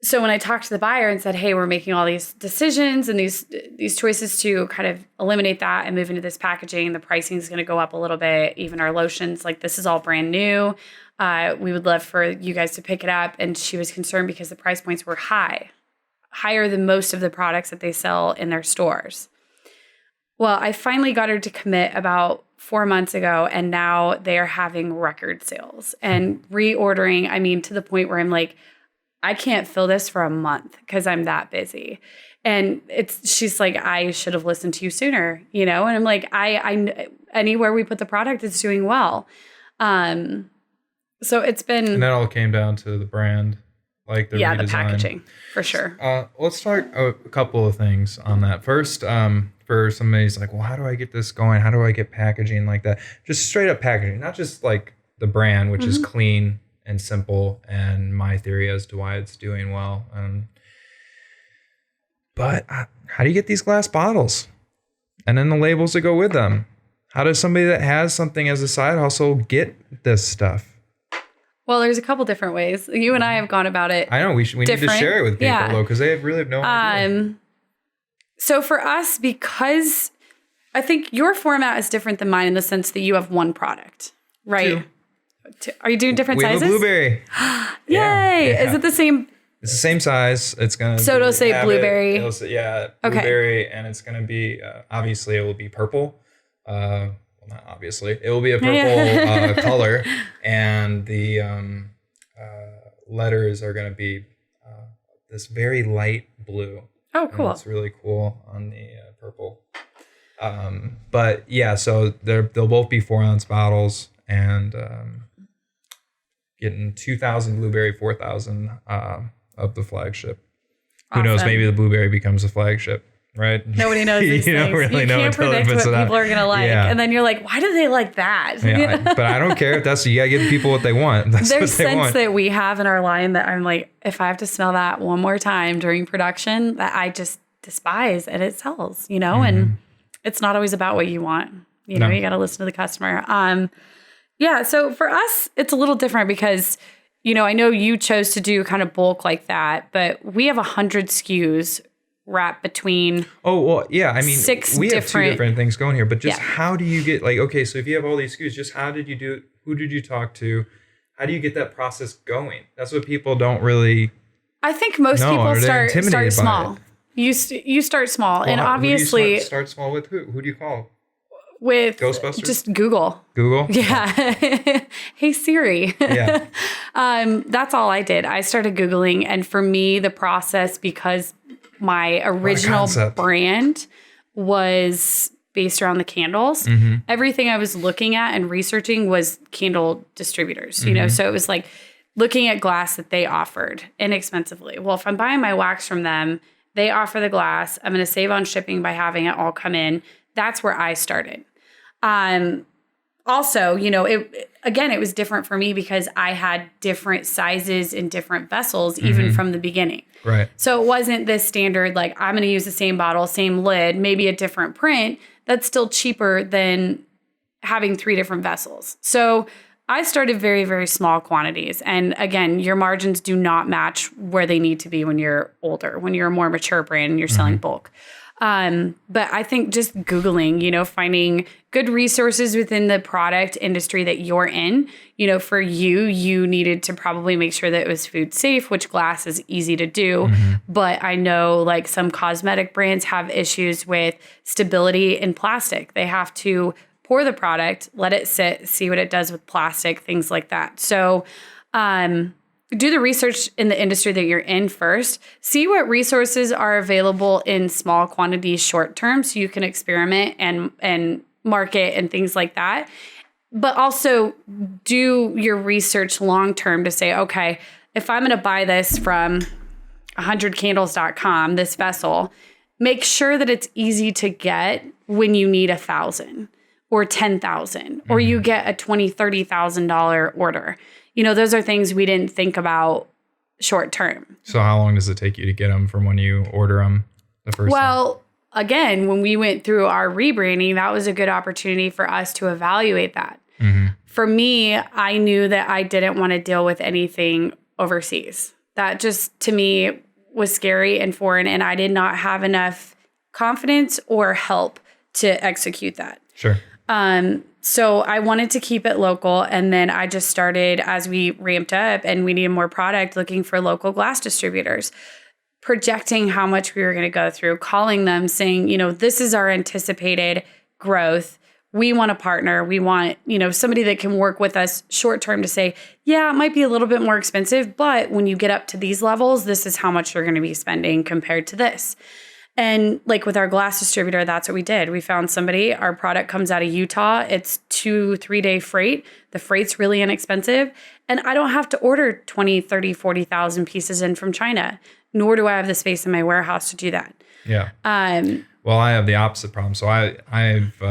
So when I talked to the buyer and said, hey, we're making all these decisions and these choices to kind of eliminate that and move into this packaging, the pricing is going to go up a little bit. Even our lotions, like this is all brand new. We would love for you guys to pick it up. And she was concerned because the price points were higher than most of the products that they sell in their stores. Well, I finally got her to commit about 4 months ago, and now they are having record sales and reordering. I mean, to the point where I'm like, I can't fill this for a month because I'm that busy. And she's like, I should have listened to you sooner, And I'm like, I anywhere we put the product, it's doing well. So it's been. And that all came down to the brand, like the redesign. The packaging for sure. Let's start a couple of things on that. First, for somebody who's like, well, how do I get this going? How do I get packaging like that? Just straight up packaging, not just like the brand, which is clean and simple, and my theory as to why it's doing well. But how do you get these glass bottles? And then the labels that go with them. How does somebody that has something as a side hustle get this stuff? Well, there's a couple different ways. You and I have gone about it. I know we need to share it with people though, because they really have no idea. So for us, because I think your format is different than mine in the sense that you have one product, right? Are you doing different sizes? We have a blueberry. Yay! Yeah. Is it the same? It's the same size. It's gonna. So it'll say blueberry. Blueberry, and it's gonna be obviously it will be purple. Well, not obviously, it will be a purple color, and the letters are gonna be this very light blue. Oh, cool! And it's really cool on the purple. But yeah, so they'll both be 4-ounce bottles, and getting 2,000 blueberry, 4,000 of the flagship. Who knows? Awesome. Maybe the blueberry becomes a flagship, right? Nobody knows these You things. don't really You know can't until it predict what puts it out. people are going to like. Yeah. And then you're like, why do they like that? Yeah, but I don't care if you gotta give people what they want. That's There's what they scents want. that we have in our line that I'm like, if I have to smell that one more time during production, that I just despise, and it sells, and it's not always about what you want. You No. got to listen to the customer. Yeah. So for us, it's a little different because, I know you chose to do kind of bulk like that, but we have 100 SKUs wrapped between. Oh, well, yeah. I mean, 6 we have 2 different different things going here, but just Yeah. how do you get okay, so if you have all these SKUs, just how did you do it? Who did you talk to? How do you get that process going? That's what people don't really. I think most No, people or they're start intimidated by small. it. You start small, and Well, obviously who do you start small with who? Who do you call? with Ghostbusters? just Google. Google? Yeah. Hey Siri. Yeah. That's all I did. I started Googling, and for me, the process, because my original concept. brand was based around the candles, everything I was looking at and researching was candle distributors, so it was like looking at glass that they offered inexpensively. Well, if I'm buying my wax from them, they offer the glass. I'm going to save on shipping by having it all come in. That's where I started. Also, it was different for me because I had different sizes and different vessels, even from the beginning. Right. So it wasn't this standard, like I'm going to use the same bottle, same lid, maybe a different print. That's still cheaper than having 3 different vessels. So I started very, very small quantities. And again, your margins do not match where they need to be when you're older, when you're a more mature brand and you're selling bulk. But I think just Googling, finding good resources within the product industry that you're in, for you needed to probably make sure that it was food safe, which glass is easy to do. But I know like some cosmetic brands have issues with stability in plastic. They have to pour the product, let it sit, see what it does with plastic, things like that. So, do the research in the industry that you're in first. See what resources are available in small quantities short term so you can experiment and market and things like that. But also do your research long term to say, okay, if I'm going to buy this from 100candles.com, this vessel, make sure that it's easy to get when you need 1,000 or 10,000 or you get a $20,000, $30,000 order. Those are things we didn't think about short term. So how long does it take you to get them from when you order them the first time? Well, again, when we went through our rebranding, that was a good opportunity for us to evaluate that. For me, I knew that I didn't want to deal with anything overseas. That just, to me, was scary and foreign, and I did not have enough confidence or help to execute that. Sure. So I wanted to keep it local. And then I just started, as we ramped up and we needed more product, looking for local glass distributors, projecting how much we were going to go through, calling them saying, this is our anticipated growth. We want a partner. We want, somebody that can work with us short term to say, yeah, it might be a little bit more expensive, but when you get up to these levels, this is how much you're going to be spending compared to this. And like with our glass distributor, that's what we did. We found somebody, our product comes out of Utah. It's 2-3 day freight. The freight's really inexpensive. And I don't have to order 20, 30, 40,000 pieces in from China, nor do I have the space in my warehouse to do that. Yeah. Well, I have the opposite problem. So I've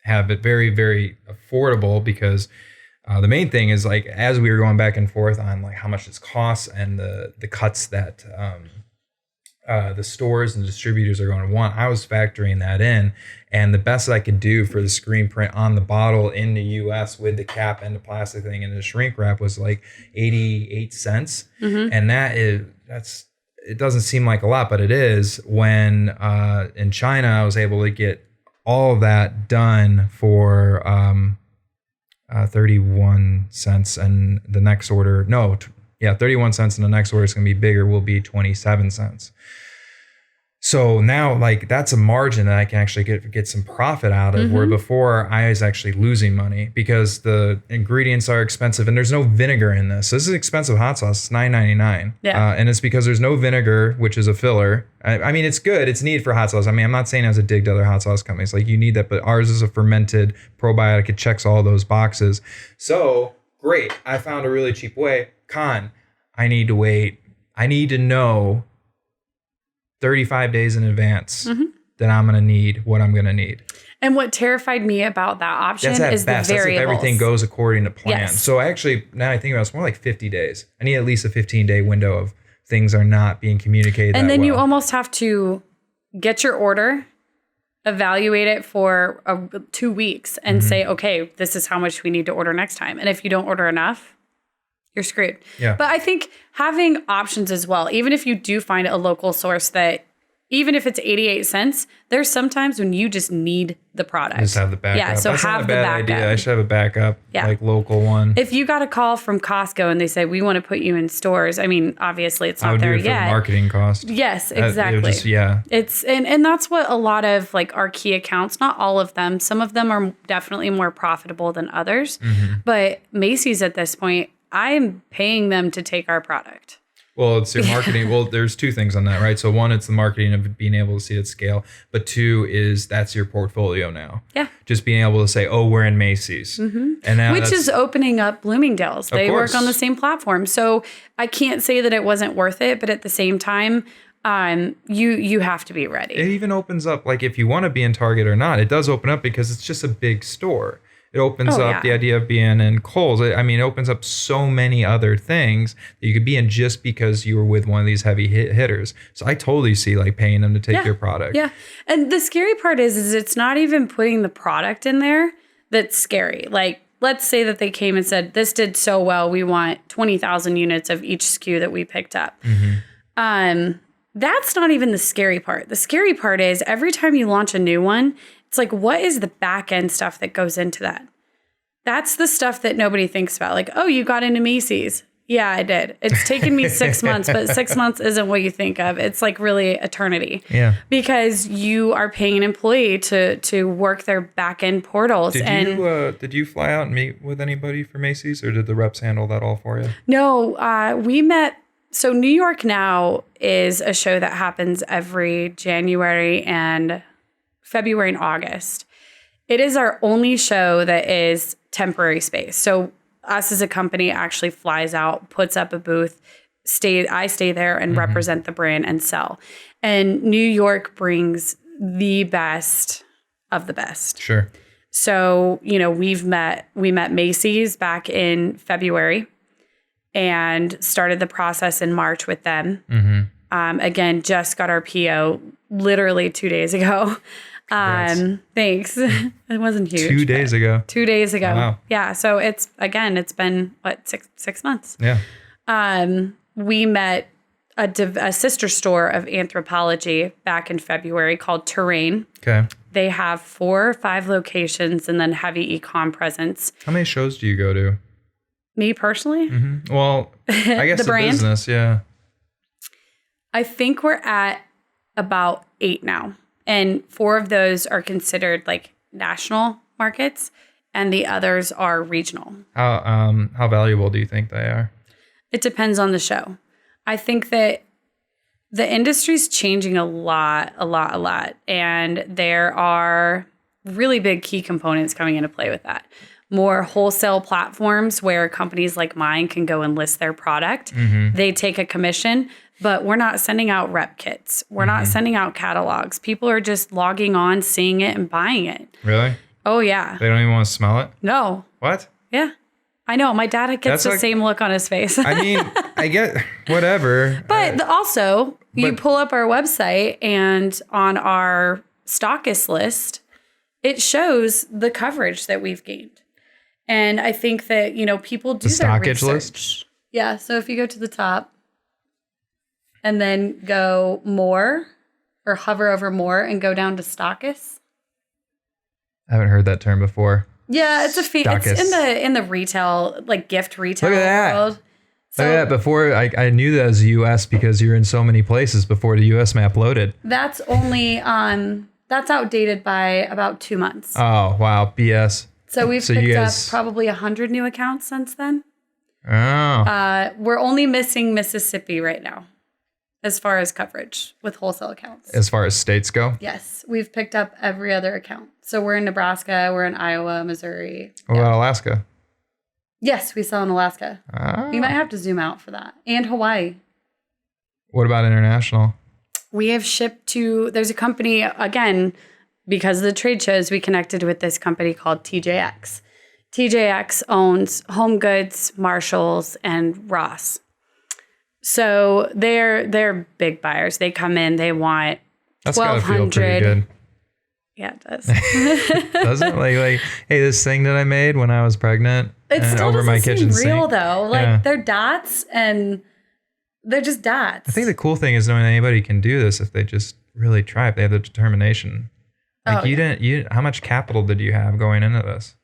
have it very, very affordable because the main thing is like, as we were going back and forth on like how much this costs and the cuts that, the stores and distributors are going to want, I was factoring that in, and the best I could do for the screen print on the bottle in the US with the cap and the plastic thing and the shrink wrap was like 88 cents. And it doesn't seem like a lot, but it is. When in China I was able to get all of that done for 31 cents, and the next order 31 cents, and the next order is going to be bigger, will be 27 cents. So now, like, that's a margin that I can actually get some profit out of, where before I was actually losing money because the ingredients are expensive and there's no vinegar in this. This is expensive hot sauce. It's $9.99. Yeah. And it's because there's no vinegar, which is a filler. I mean, it's good. It's needed for hot sauce. I mean, I'm not saying as a dig to other hot sauce companies. Like, you need that, but ours is a fermented probiotic. It checks all those boxes. So, great. I found a really cheap way. Con, I need to wait. I need to know 35 days in advance that I'm going to need what I'm going to need. And what terrified me about that option is the variables. That's if everything goes according to plan. Yes. So actually, now I think about it, it's more like 50 days. I need at least a 15-day window of things are not being communicated. And then well. You almost have to get your order, evaluate it for 2 weeks and say, okay, this is how much we need to order next time. And if you don't order enough, you're screwed. Yeah. But I think having options as well, even if you do find a local source that, even if it's 88 cents, there's sometimes when you just need the product. Just have the backup. Yeah, so that's have not a the bad backup. idea. I should have a backup, like local one. If you got a call from Costco and they say, we want to put you in stores, I mean, obviously it's not there yet. I would do it for the marketing cost. Yes, exactly. It's and that's what a lot of like our key accounts, not all of them, some of them are definitely more profitable than others. But Macy's at this point, I'm paying them to take our product. Well, it's your marketing. Well, there's two things on that, right? So one, it's the marketing of being able to see it at scale. But two is that's your portfolio now. Yeah. Just being able to say, oh, we're in Macy's. And now which is opening up Bloomingdale's. They work on the same platform. So I can't say that it wasn't worth it, but at the same time, you have to be ready. It even opens up, like if you want to be in Target or not, it does open up because it's just a big store. It opens up the idea of being in Kohl's. I mean, it opens up so many other things that you could be in just because you were with one of these heavy hitters. So I totally see like paying them to take your product. Yeah. And the scary part is it's not even putting the product in there that's scary. Like, let's say that they came and said, this did so well, we want 20,000 units of each SKU that we picked up. That's not even the scary part. The scary part is every time you launch a new one, it's like, what is the back end stuff that goes into that? That's the stuff that nobody thinks about. Like, oh, you got into Macy's. Yeah, I did. It's taken me 6 months, but 6 months isn't what you think of. It's like really eternity. Yeah. Because you are paying an employee to work their back end portals. Did you fly out and meet with anybody for Macy's, or did the reps handle that all for you? No, we met. So New York Now is a show that happens every January and February and August. It is our only show that is temporary space. So us as a company actually flies out, puts up a booth, I stay there and represent the brand and sell. And New York brings the best of the best. Sure. So, we met Macy's back in February and started the process in March with them. Again, just got our PO literally 2 days ago. Thanks. It wasn't huge. 2 days ago. 2 days ago. Wow. Yeah. So it's been what, six months. Yeah. We met a sister store of Anthropology back in February called Terrain. Okay. They have 4 or 5 locations and then heavy e-com presence. How many shows do you go to? Me personally? Well, I guess the brand? business, yeah. I think we're at about 8 now. And 4 of those are considered like national markets and the others are regional. How valuable do you think they are? It depends on the show. I think that the industry's changing a lot. And there are really big key components coming into play with that. More wholesale platforms where companies like mine can go and list their product. They take a commission, but we're not sending out rep kits. We're not sending out catalogs. People are just logging on, seeing it, and buying it. Really? Oh, yeah. They don't even want to smell it? No. What? Yeah. I know. My dad gets the same look on his face. I mean, I get whatever. But also, you pull up our website and on our stockist list, it shows the coverage that we've gained. And I think that, people do their research. The stockage list? Yeah. So if you go to the top and then go more or hover over more and go down to stockists. I haven't heard that term before. Yeah, it's it's in the retail, like gift retail world. So yeah, before I knew that as US because you're in so many places before the US map loaded. that's only that's outdated by about 2 months. Oh, wow. BS. So we've So picked you up guys- probably 100 new accounts since then. Oh. We're only missing Mississippi right now as far as coverage with wholesale accounts. As far as states go? Yes, we've picked up every other account. So we're in Nebraska, we're in Iowa, Missouri. What about Alaska? Yes, we sell in Alaska. Oh. You might have to zoom out for that. And Hawaii. What about international? We have shipped to, there's a company, again, because of the trade shows, we connected with this company called TJX. TJX owns Home Goods, Marshalls, and Ross. So they're big buyers. They come in, they want That's gotta feel pretty 1,200. good. Yeah, it does. Doesn't like, hey, this thing that I made when I was pregnant It and still over doesn't my seem kitchen real sink. though. Like Yeah. they're dots and they're just dots. I think the cool thing is knowing anybody can do this if they just really try, if they have the determination. Like how much capital did you have going into this?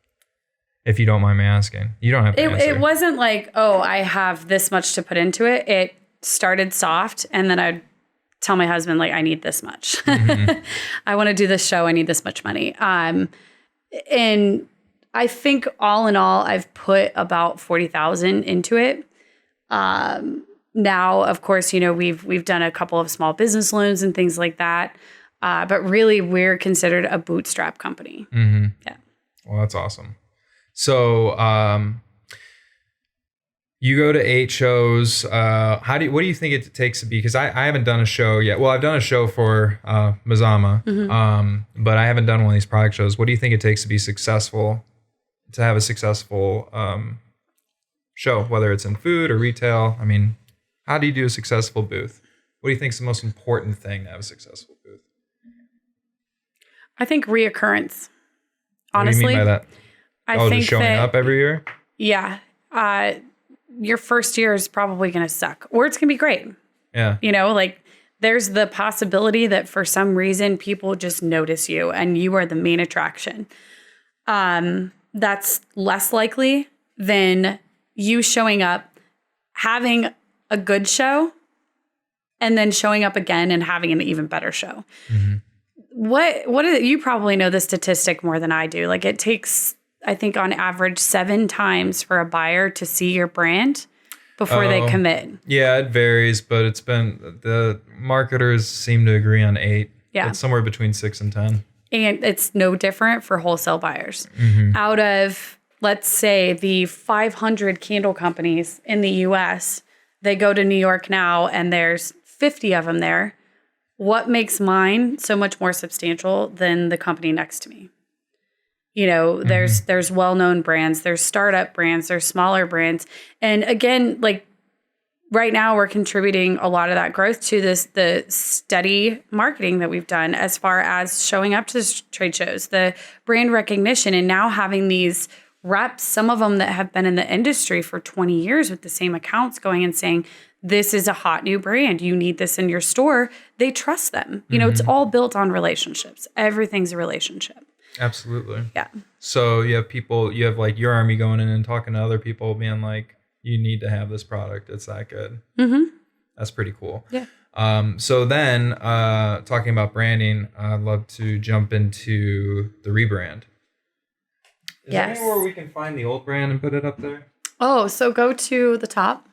If you don't mind me asking. You don't have to answer. It wasn't like, oh, I have this much to put into it. It started soft and then I'd tell my husband, like, I need this much. Mm-hmm. I want to do this show. I need this much money. And I think all in all, I've put about 40,000 into it. Now, of course, we've done a couple of small business loans and things like that. But really, we're considered a bootstrap company. Mm-hmm. Yeah. Well, that's awesome. So, you go to 8 shows. What do you think it takes to be? Because I haven't done a show yet. Well, I've done a show for Mazama, but I haven't done one of these product shows. What do you think it takes to be successful, to have a successful show, whether it's in food or retail? I mean, how do you do a successful booth? What do you think is the most important thing to have a successful booth? I think reoccurrence. Honestly, What do you mean by that? I think just showing up every year? Yeah. Your first year is probably going to suck, or it's going to be great. Yeah. Like there's the possibility that for some reason people just notice you and you are the main attraction. That's less likely than you showing up, having a good show, and then showing up again and having an even better show. Mm-hmm. What is it? You probably know the statistic more than I do. Like it takes, I think on average 7 times for a buyer to see your brand before they commit. Yeah, it varies, but it's been, the marketers seem to agree on 8. Yeah. It's somewhere between 6 and 10. And it's no different for wholesale buyers. Mm-hmm. Out of, let's say, the 500 candle companies in the US, they go to New York now and there's 50 of them there. What makes mine so much more substantial than the company next to me? There's well-known brands, there's startup brands, there's smaller brands. And again, like right now we're contributing a lot of that growth to the steady marketing that we've done as far as showing up to trade shows, the brand recognition, and now having these reps, some of them that have been in the industry for 20 years with the same accounts going and saying, this is a hot new brand. You need this in your store. They trust them. It's all built on relationships. Everything's a relationship. Absolutely. Yeah. So you have like your army going in and talking to other people being like, you need to have this product. It's that good. Mm-hmm. That's pretty cool. Yeah. So then talking about branding, I'd love to jump into the rebrand. Is there anywhere we can find the old brand and put it up there? Oh, so go to the top.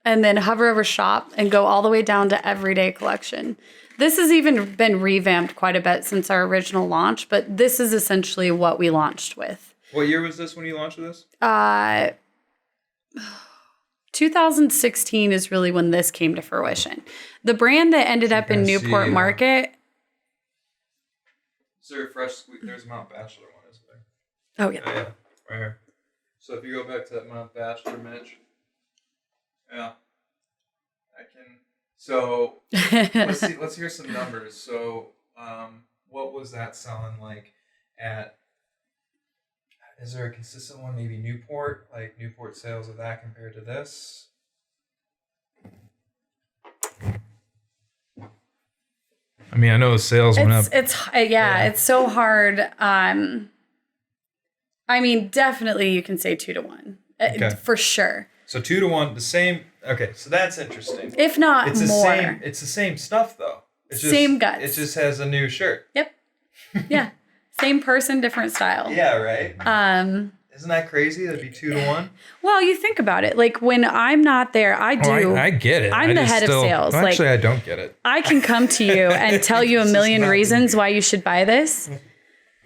And then hover over shop and go all the way down to everyday collection. This has even been revamped quite a bit since our original launch, but this is essentially what we launched with. What year was this when you launched this? 2016 is really when this came to fruition. The brand that ended up in Newport Market. Is there a fresh squeeze? There's a Mount Bachelor one, isn't there? Oh, yeah. Yeah, right here. So if you go back to that Mount Bachelor, Mitch. Yeah. I can. So let's hear some numbers. So what was that selling like at? Is there a consistent one? Maybe Newport, like Newport sales of that compared to this? I mean, I know the sales went up. It's so hard. I mean, definitely you can say 2 to 1. Okay. For sure. So 2 to 1, the same. Okay, so that's interesting. If not it's the more. Same, it's the same stuff, though. It's just, same guts. It just has a new shirt. Yep. Yeah. Same person, different style. Yeah, right? Isn't that crazy? That'd be 2 to 1? Well, you think about it. Like, when I'm not there, I do. I get it. I'm the head of sales. Well, actually, I don't get it. I can come to you and tell you a million reasons why you should buy this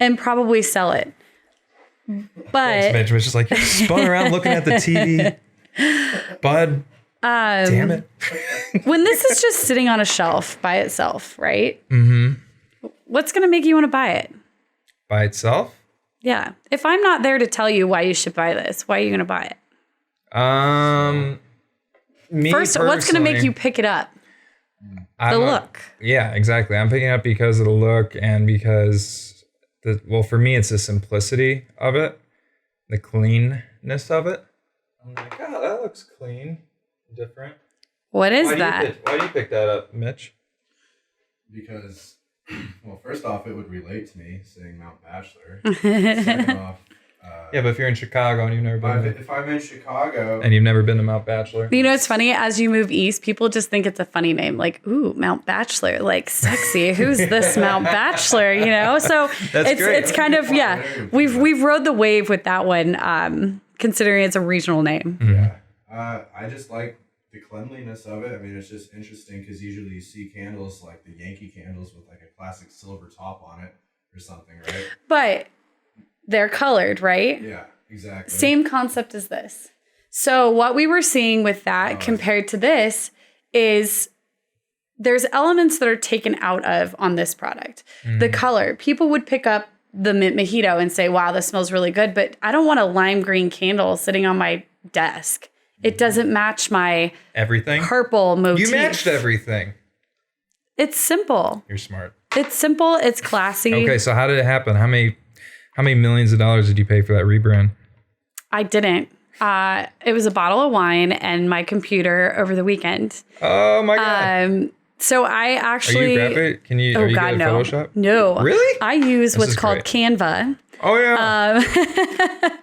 and probably sell it. But Mitch was just like, you spun around looking at the TV. Bud. Damn it. when this is just sitting on a shelf by itself, right? Mm-hmm. What's going to make you want to buy it? By itself? Yeah. If I'm not there to tell you why you should buy this, why are you going to buy it? Me First, what's going to make you pick it up? The look. Yeah, exactly. I'm picking it up because of the look and because, for me, it's the simplicity of it, the cleanness of it. I'm like, oh, that looks clean, different. What is that? Why do you pick that up, Mitch? Because, well, first off, it would relate to me saying Mount Bachelor. Second off, yeah, but if you're in Chicago and you've never been if I'm in Chicago and you've never been to Mount Bachelor. You know, it's funny, as you move east, people just think it's a funny name. Like, ooh, Mount Bachelor, like sexy. Who's this Mount Bachelor? You know? So it's kind of, yeah, we've rode the wave with that one, considering it's a regional name. Yeah. I just like the cleanliness of it. I mean, it's just interesting because usually you see candles like the Yankee candles with like a classic silver top on it or something, right? But they're colored, right? Yeah, exactly. Same concept as this. So what we were seeing with that compared to this is there's elements that are taken out of on this product. The color. People would pick up the mint mojito and say, wow, this smells really good. But I don't want a lime green candle sitting on my desk. It doesn't match my everything purple motif. You matched everything. It's simple. You're smart. It's simple. It's classy. Okay, so how did it happen? How many millions of dollars did you pay for that rebrand? I didn't. It was a bottle of wine and my computer over the weekend. Oh my God. So I actually. Are you graphic? Are you good at Photoshop? No. Really? I use what's called Canva. Oh yeah.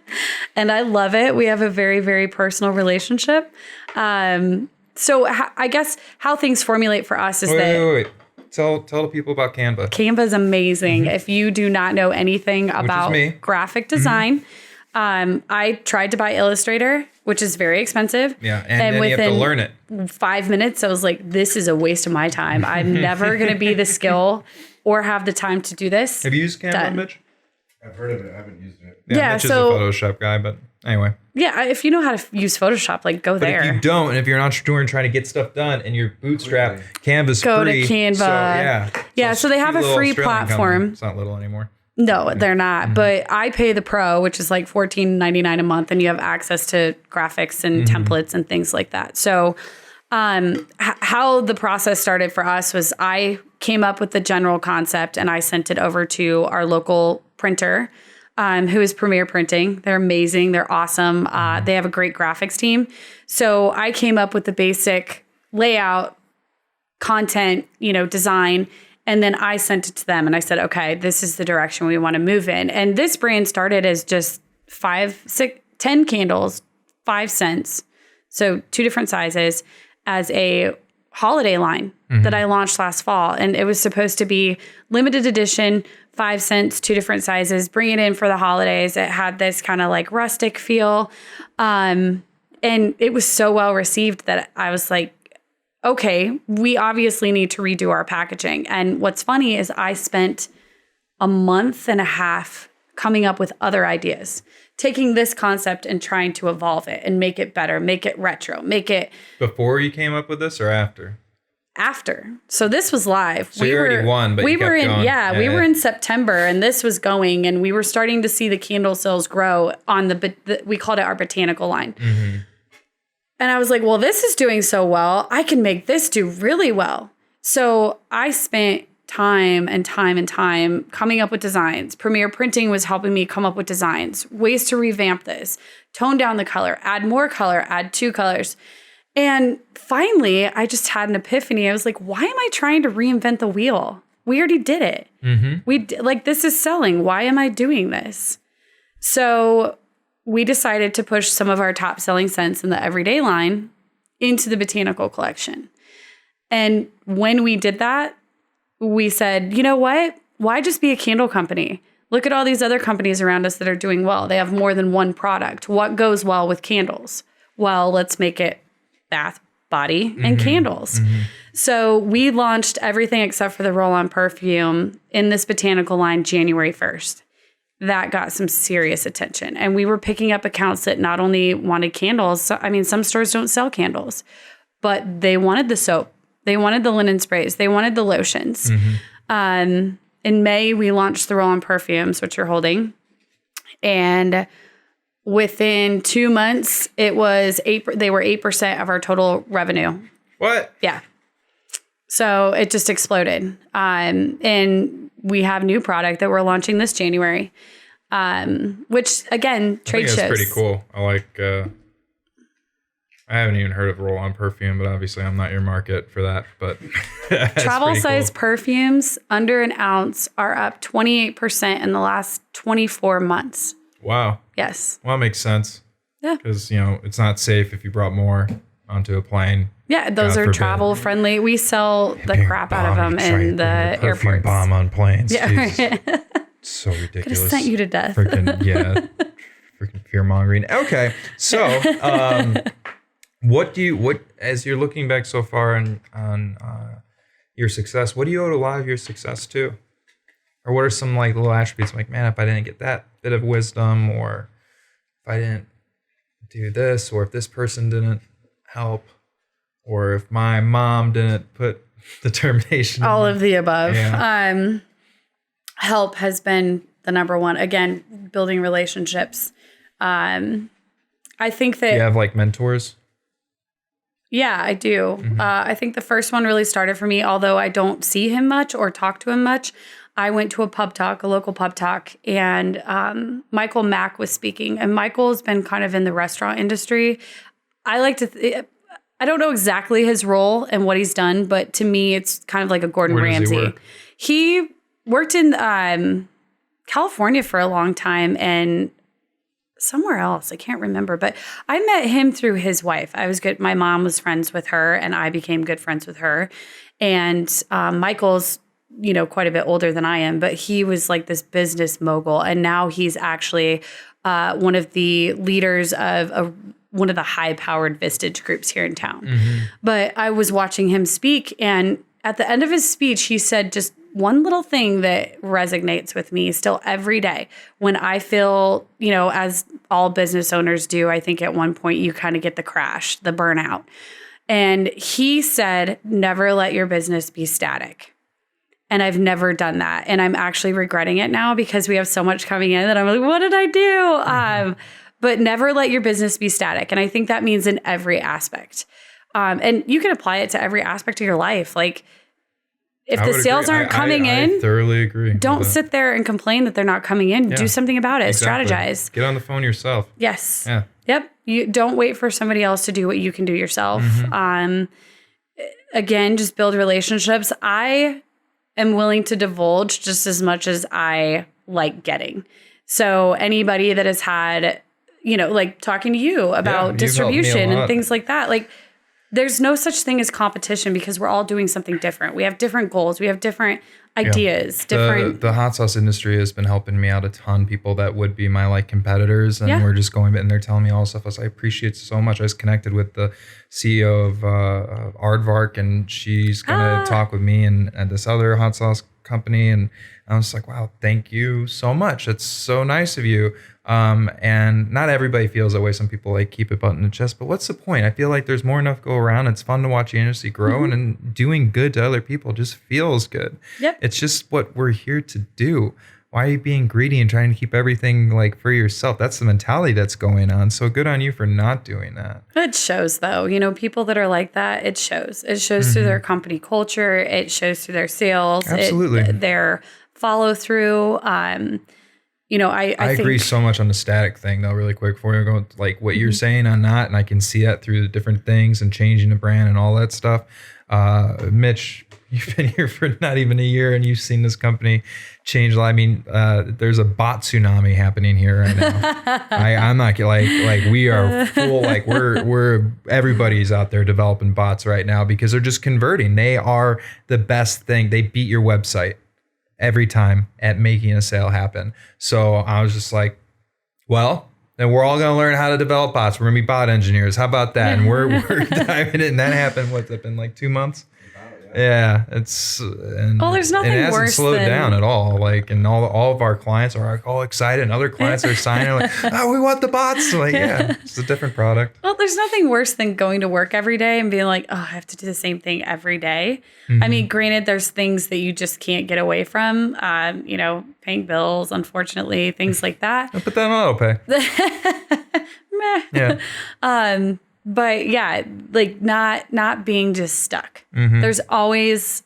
And I love it. We have a very, very personal relationship. So I guess how things formulate for us is Wait. Tell the people about Canva. Canva is amazing. If you do not know anything about graphic design, I tried to buy Illustrator, which is very expensive. Yeah, and then you have to learn it. 5 minutes, I was like, this is a waste of my time. I'm never going to be the skill or have the time to do this. Have you used Canva, Mitch? I've heard of it. I haven't used it. Yeah, Mitch is a Photoshop guy, but anyway. Yeah, if you know how to use Photoshop, like go there. But if you don't, and if you're an entrepreneur and trying to get stuff done and you're bootstrapped, Canva's go free. to Canva. So, yeah. Yeah, so they have a free platform. It's not little anymore. No, they're not. But I pay the pro, which is like $14.99 a month, and you have access to graphics and templates and things like that. So how the process started for us was I came up with the general concept and I sent it over to our local printer, who is Premier Printing. They're amazing. They're awesome. They have a great graphics team. So I came up with the basic layout, content, design, and then I sent it to them and I said, okay, this is the direction we want to move in. And this brand started as just 10 candles, 5 cents. So 2 different sizes as a holiday line that I launched last fall. And it was supposed to be limited edition, 5 cents, 2 different sizes, bring it in for the holidays. It had this kind of like rustic feel. And it was so well received that I was like, okay, we obviously need to redo our packaging. And what's funny is I spent a month and a half coming up with other ideas, taking this concept and trying to evolve it and make it better, make it retro, make it... Before you came up with this or after? After. So this was live. So you already won, but we were in September and this was going and we were starting to see the candle sales grow on we called it our botanical line. And I was like, well, this is doing so well. I can make this do really well. So I spent time and time coming up with designs. Premier Printing was helping me come up with designs, ways to revamp this, tone down the color, add more color, add 2 colors. And finally, I just had an epiphany. I was like, why am I trying to reinvent the wheel? We already did it. This is selling. Why am I doing this? So we decided to push some of our top selling scents in the everyday line into the botanical collection. And when we did that, we said, you know what? Why just be a candle company? Look at all these other companies around us that are doing well. They have more than one product. What goes well with candles? Well, let's make it bath, body, and candles. So we launched everything except for the roll-on perfume in this botanical line January 1st. That got some serious attention. And we were picking up accounts that not only wanted candles, some stores don't sell candles, but they wanted the soap. They wanted the linen sprays. They wanted the lotions. In May, we launched the roll-on perfumes, which you're holding. And within 2 months, it was they were 8% of our total revenue. What? Yeah. So it just exploded. And we have new product that we're launching this January, which again, trade shows. That's pretty cool. I like, I haven't even heard of roll-on perfume, but obviously I'm not your market for that, but travel size perfumes under an ounce are up 28% in the last 24 months. Wow. Yes. Well, that makes sense. Yeah. Because, it's not safe if you brought more onto a plane. Yeah, those are travel friendly. We sell the crap out of them in the airports. Bomb on planes. Yeah, right. So ridiculous. Could have sent you to death. Freaking fear mongering. Okay, so what as you're looking back so far on your success, what do you owe a lot of your success to? Or what are some like little attributes like, man, if I didn't get that bit of wisdom, or if I didn't do this, or if this person didn't help, or if my mom didn't put determination. All of the above. Yeah. Help has been the number one. Again, building relationships. I think that... You have like mentors? Yeah, I do. I think the first one really started for me, although I don't see him much or talk to him much. I went to a local pub talk, and Michael Mack was speaking. And Michael's been kind of in the restaurant industry. I like to... I don't know exactly his role and what he's done, but to me, it's kind of like a Gordon Ramsay. He worked in California for a long time and somewhere else. I can't remember, but I met him through his wife. I was good. My mom was friends with her, and I became good friends with her. And Michael's, quite a bit older than I am, but he was like this business mogul, and now he's actually one of the leaders of one of the high-powered Vistage groups here in town. But I was watching him speak, and at the end of his speech, he said just one little thing that resonates with me still every day. When I feel, as all business owners do, I think at one point you kind of get the crash, the burnout. And he said, never let your business be static. And I've never done that. And I'm actually regretting it now because we have so much coming in that I'm like, what did I do? But never let your business be static. And I think that means in every aspect. And you can apply it to every aspect of your life. Like if the sales aren't coming in, I thoroughly agree. Don't sit there and complain that they're not coming in. Yeah. Do something about it. Exactly. Strategize. Get on the phone yourself. Yes. Yeah. Yep. You don't wait for somebody else to do what you can do yourself. Again, just build relationships. I am willing to divulge just as much as I like getting. So anybody that has had, like talking to you about distribution and things like that, like there's no such thing as competition because we're all doing something different. We have different goals. We have different ideas. The hot sauce industry has been helping me out a ton. People that would be my competitors, and we're just going, and they're telling me all this stuff. I appreciate so much. I was connected with the CEO of Aardvark, and she's gonna talk with me and this other hot sauce company, and I was like, wow, thank you so much. It's so nice of you. And not everybody feels that way. Some people keep it buttoned in the chest, but what's the point? I feel like there's more enough go around. It's fun to watch the industry grow, and doing good to other people just feels good. Yep. It's just what we're here to do. Why are you being greedy and trying to keep everything for yourself? That's the mentality that's going on. So good on you for not doing that. It shows though, people that are like that, it shows. It shows through their company culture. It shows through their sales. Absolutely. Their follow through. I agree so much on the static thing though, really quick before we go, what you're saying on that, and I can see that through the different things and changing the brand and all that stuff. Mitch, you've been here for not even a year and you've seen this company change. I mean, there's a bot tsunami happening here right now. I'm not like we are full, like we're everybody's out there developing bots right now because they're just converting. They are the best thing. They beat your website every time at making a sale happen. So I was just like, well, then we're all going to learn how to develop bots. We're going to be bot engineers. How about that? And we're diving in. And that happened, what's it been, like 2 months? Yeah, it's there's nothing it hasn't worse slowed than... down at all. Like, and all of our clients are like all excited, and other clients are signing like, oh, we want the bots. Like, yeah, it's a different product. Well, there's nothing worse than going to work every day and being like, oh, I have to do the same thing every day. I mean, granted, there's things that you just can't get away from. Paying bills, unfortunately, things like that. I'll put that on auto pay. Meh. Yeah. But yeah, like not being just stuck. There's always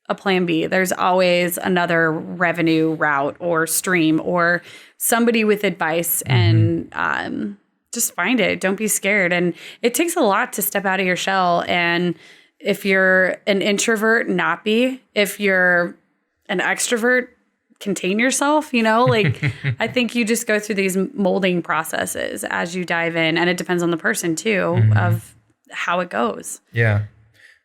a plan B. There's always another revenue route or stream or somebody with advice, and just find it. Don't be scared. And it takes a lot to step out of your shell. And if you're an introvert, not be. If you're an extrovert, contain yourself, like I think you just go through these molding processes as you dive in, and it depends on the person too, of how it goes. Yeah.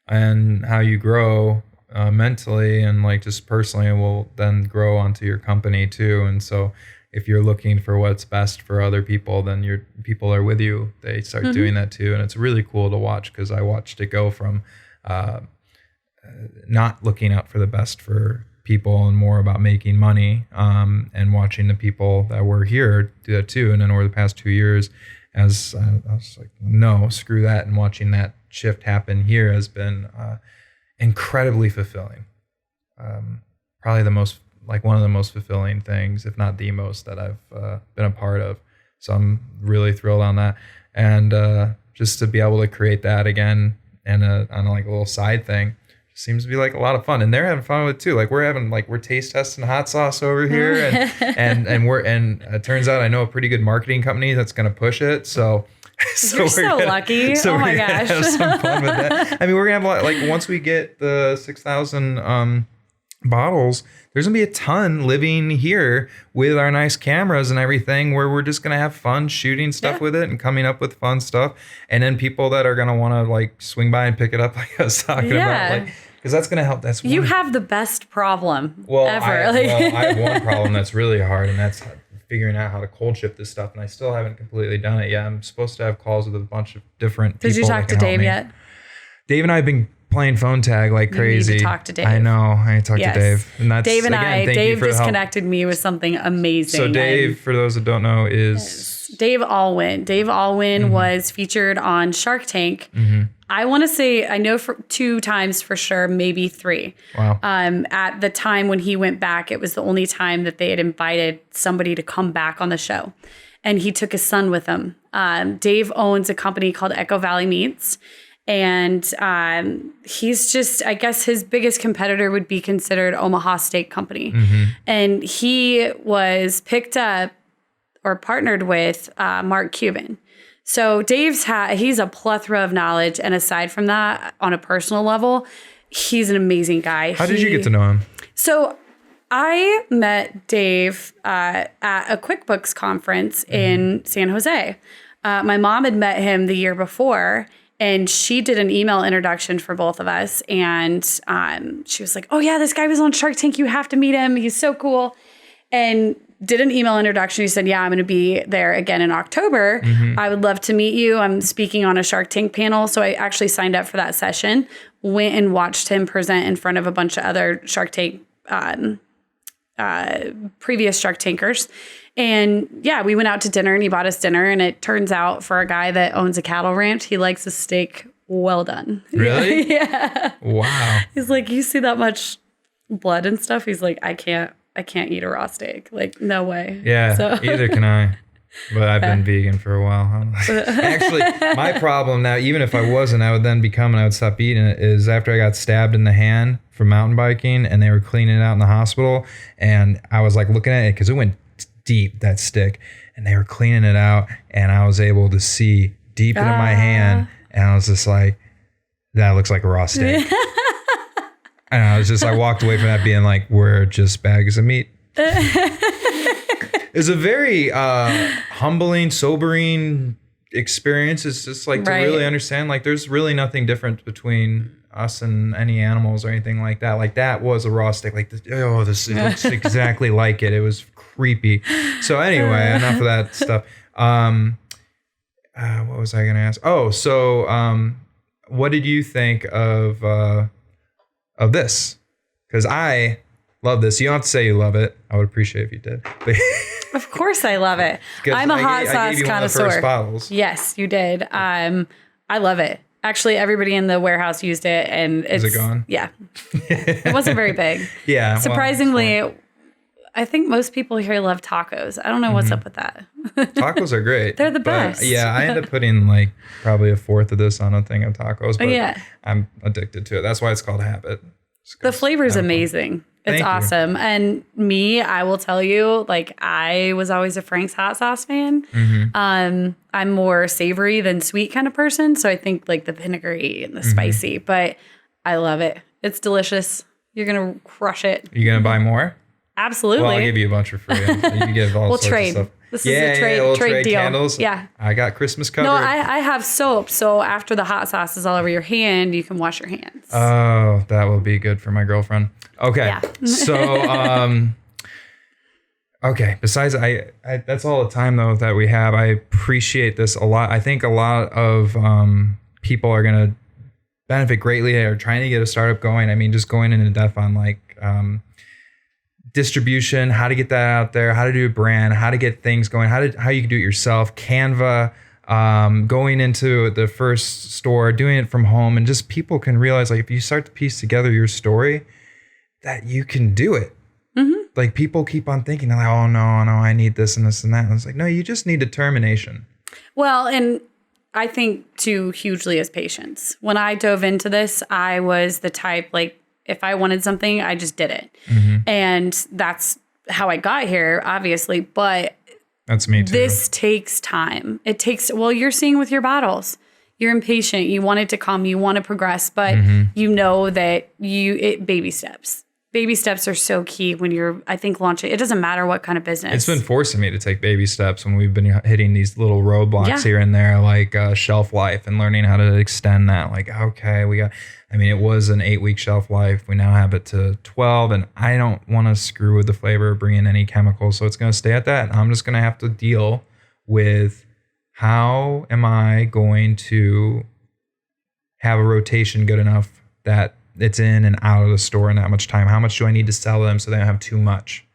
And how you grow mentally and like just personally will then grow onto your company too. And so if you're looking for what's best for other people, then your people are with you. They start doing that too. And it's really cool to watch, because I watched it go from not looking out for the best for people and more about making money, and watching the people that were here do that too. And then over the past 2 years, as I was like, no, screw that. And watching that shift happen here has been incredibly fulfilling. Probably one of the most fulfilling things, if not the most, that I've been a part of. So I'm really thrilled on that. And just to be able to create that again and on like a little side thing, seems to be like a lot of fun, and they're having fun with it too. Like we're taste testing hot sauce over here, and it turns out I know a pretty good marketing company that's going to push it. So You're so lucky. So oh my we're gosh. gonna have some fun with that. I mean, we're gonna have like once we get the 6,000 bottles, there's gonna be a ton living here with our nice cameras and everything, where we're just gonna have fun shooting stuff with it and coming up with fun stuff, and then people that are gonna want to like swing by and pick it up, like I was talking about, like. Because that's going to help. You have the best problem ever. I have one problem that's really hard, and that's figuring out how to cold ship this stuff. And I still haven't completely done it yet. I'm supposed to have calls with a bunch of different people. Did you talk to Dave yet? Dave and I have been playing phone tag like crazy. You need to talk to Dave. I know. I need to talk to Dave. And that's, Dave and again, Dave just connected me with something amazing. So Dave, for those that don't know, is... Dave Allwin. Dave Allwin was featured on Shark Tank. I want to say, I know for 2 times for sure, maybe 3. Wow. At the time when he went back, it was the only time that they had invited somebody to come back on the show. And he took his son with him. Dave owns a company called Echo Valley Meats. And he's just, I guess his biggest competitor would be considered Omaha Steak Company. And he was picked up or partnered with Mark Cuban. So he's a plethora of knowledge. And aside from that, on a personal level, he's an amazing guy. How did you get to know him? So I met Dave at a QuickBooks conference in San Jose. My mom had met him the year before, and she did an email introduction for both of us. And she was like, oh yeah, this guy was on Shark Tank. You have to meet him. He's so cool. And did an email introduction. He said, yeah, I'm going to be there again in October. I would love to meet you. I'm speaking on a Shark Tank panel. So I actually signed up for that session, went and watched him present in front of a bunch of other Shark Tank, previous Shark Tankers. And yeah, we went out to dinner and he bought us dinner. And it turns out for a guy that owns a cattle ranch, he likes a steak well done. Really? Yeah. Wow. He's like, you see that much blood and stuff? He's like, I can't eat a raw steak. Like, no way. Yeah, so. Either can I. But I've been vegan for a while. Actually, my problem now, even if I wasn't, I would then become and I would stop eating it, is after I got stabbed in the hand from mountain biking and they were cleaning it out in the hospital. And I was like looking at it because it went deep, that stick. And they were cleaning it out and I was able to see deep into my hand. And I was just like, that looks like a raw steak. And I walked away from that being like, we're just bags of meat. It's a very humbling, sobering experience. It's just like to really understand, like, there's really nothing different between us and any animals or anything like that. Like, that was a raw steak. Like, this it looks exactly like it. It was creepy. So anyway, enough of that stuff. What was I going to ask? Oh, so what did you think of this? Because I love this. You don't have to say you love it. I would appreciate if you did. Of course I love it. I'm a hot sauce connoisseur. First bottles. Yes, you did. I love it. Actually, everybody in the warehouse used it, and Is it gone? Yeah. It wasn't very big. Yeah. Surprisingly, I think most people here love tacos. I don't know what's up with that. Tacos are great. They're the best. Yeah, I end up putting like probably a fourth of this on a thing of tacos, but yeah. I'm addicted to it. That's why it's called habit. The flavor is amazing. It's awesome. And I will tell you, like, I was always a Frank's hot sauce fan. I'm more savory than sweet kind of person. So I think like the vinegary and the spicy, but I love it. It's delicious. You're going to crush it. You going to buy more? Absolutely. Well, I'll give you a bunch for free. You get all sorts trade. of stuff. This is a trade deal. Candles. Yeah. I got Christmas covered. No, I have soap. So after the hot sauce is all over your hand, you can wash your hands. Oh, that will be good for my girlfriend. Okay. Yeah. So, okay. Besides, I that's all the time though that we have. I appreciate this a lot. I think a lot of people are going to benefit greatly. Are trying to get a startup going. I mean, just going into depth on like distribution, how to get that out there, how to do a brand, how to get things going, how you can do it yourself, Canva, going into the first store, doing it from home, and just people can realize, like, if you start to piece together your story, that you can do it. Like, people keep on thinking, like, oh no, I need this and this and that. And it's like, no, you just need determination. Well, and I think too hugely is patience. When I dove into this, I was the type, like, if I wanted something, I just did it. And that's how I got here, obviously. But that's me too. This takes time. It takes, well, you're seeing with your bottles. You're impatient. You want it to come. You want to progress. But you know that baby steps. Baby steps are so key when you're, I think, launching. It doesn't matter what kind of business. It's been forcing me to take baby steps when we've been hitting these little roadblocks here and there, like shelf life, and learning how to extend that. Like, okay, it was an 8-week shelf life. We now have it to 12, and I don't want to screw with the flavor, bring in any chemicals. So it's going to stay at that. And I'm just going to have to deal with how am I going to have a rotation good enough that it's in and out of the store in that much time. How much do I need to sell them so they don't have too much?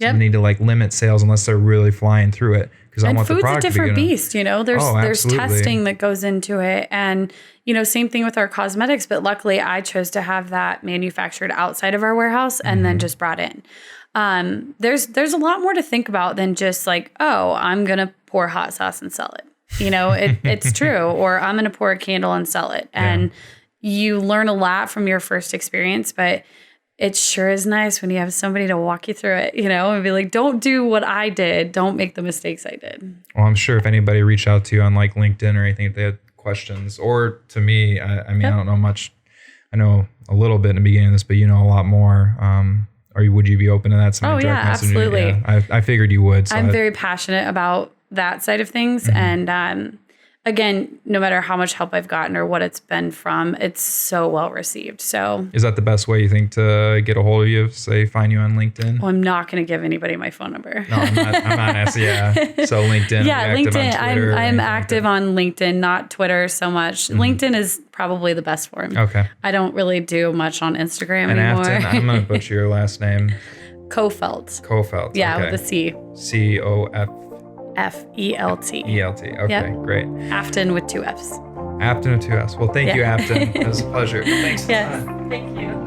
So I need to like limit sales unless they're really flying through it, because I want the product to be good. And food's a different beast, you know. There's testing that goes into it, and you know, same thing with our cosmetics. But luckily, I chose to have that manufactured outside of our warehouse and then just brought in. There's a lot more to think about than just like, oh, I'm gonna pour hot sauce and sell it. You know, it's true. Or I'm gonna pour a candle and sell it, and you learn a lot from your first experience, but it sure is nice when you have somebody to walk you through it, you know, and be like, don't do what I did. Don't make the mistakes I did. Well, I'm sure if anybody reached out to you on like LinkedIn or anything, if they had questions, or to me, I mean, I don't know much. I know a little bit in the beginning of this, but you know a lot more. Or would you be open to that? Oh, yeah, absolutely. Yeah, I figured you would. So I'm very passionate about that side of things. And again, no matter how much help I've gotten or what it's been from, it's so well received. So is that the best way you think to get a hold of you? Say, find you on LinkedIn? Well, I'm not going to give anybody my phone number. No, I'm not asking. Yeah. So LinkedIn. Yeah, LinkedIn. I'm active on LinkedIn, not Twitter so much. LinkedIn is probably the best form. Okay. I don't really do much on Instagram anymore. Affton, I'm going to butcher your last name. Coffelt. Coffelt. Yeah, okay. with a C. COFELT. ELT. Okay, great. Afton with 2 Fs. Afton with 2 Fs. Well, thank you, Afton. It was a pleasure. Thanks. Yes, thank you.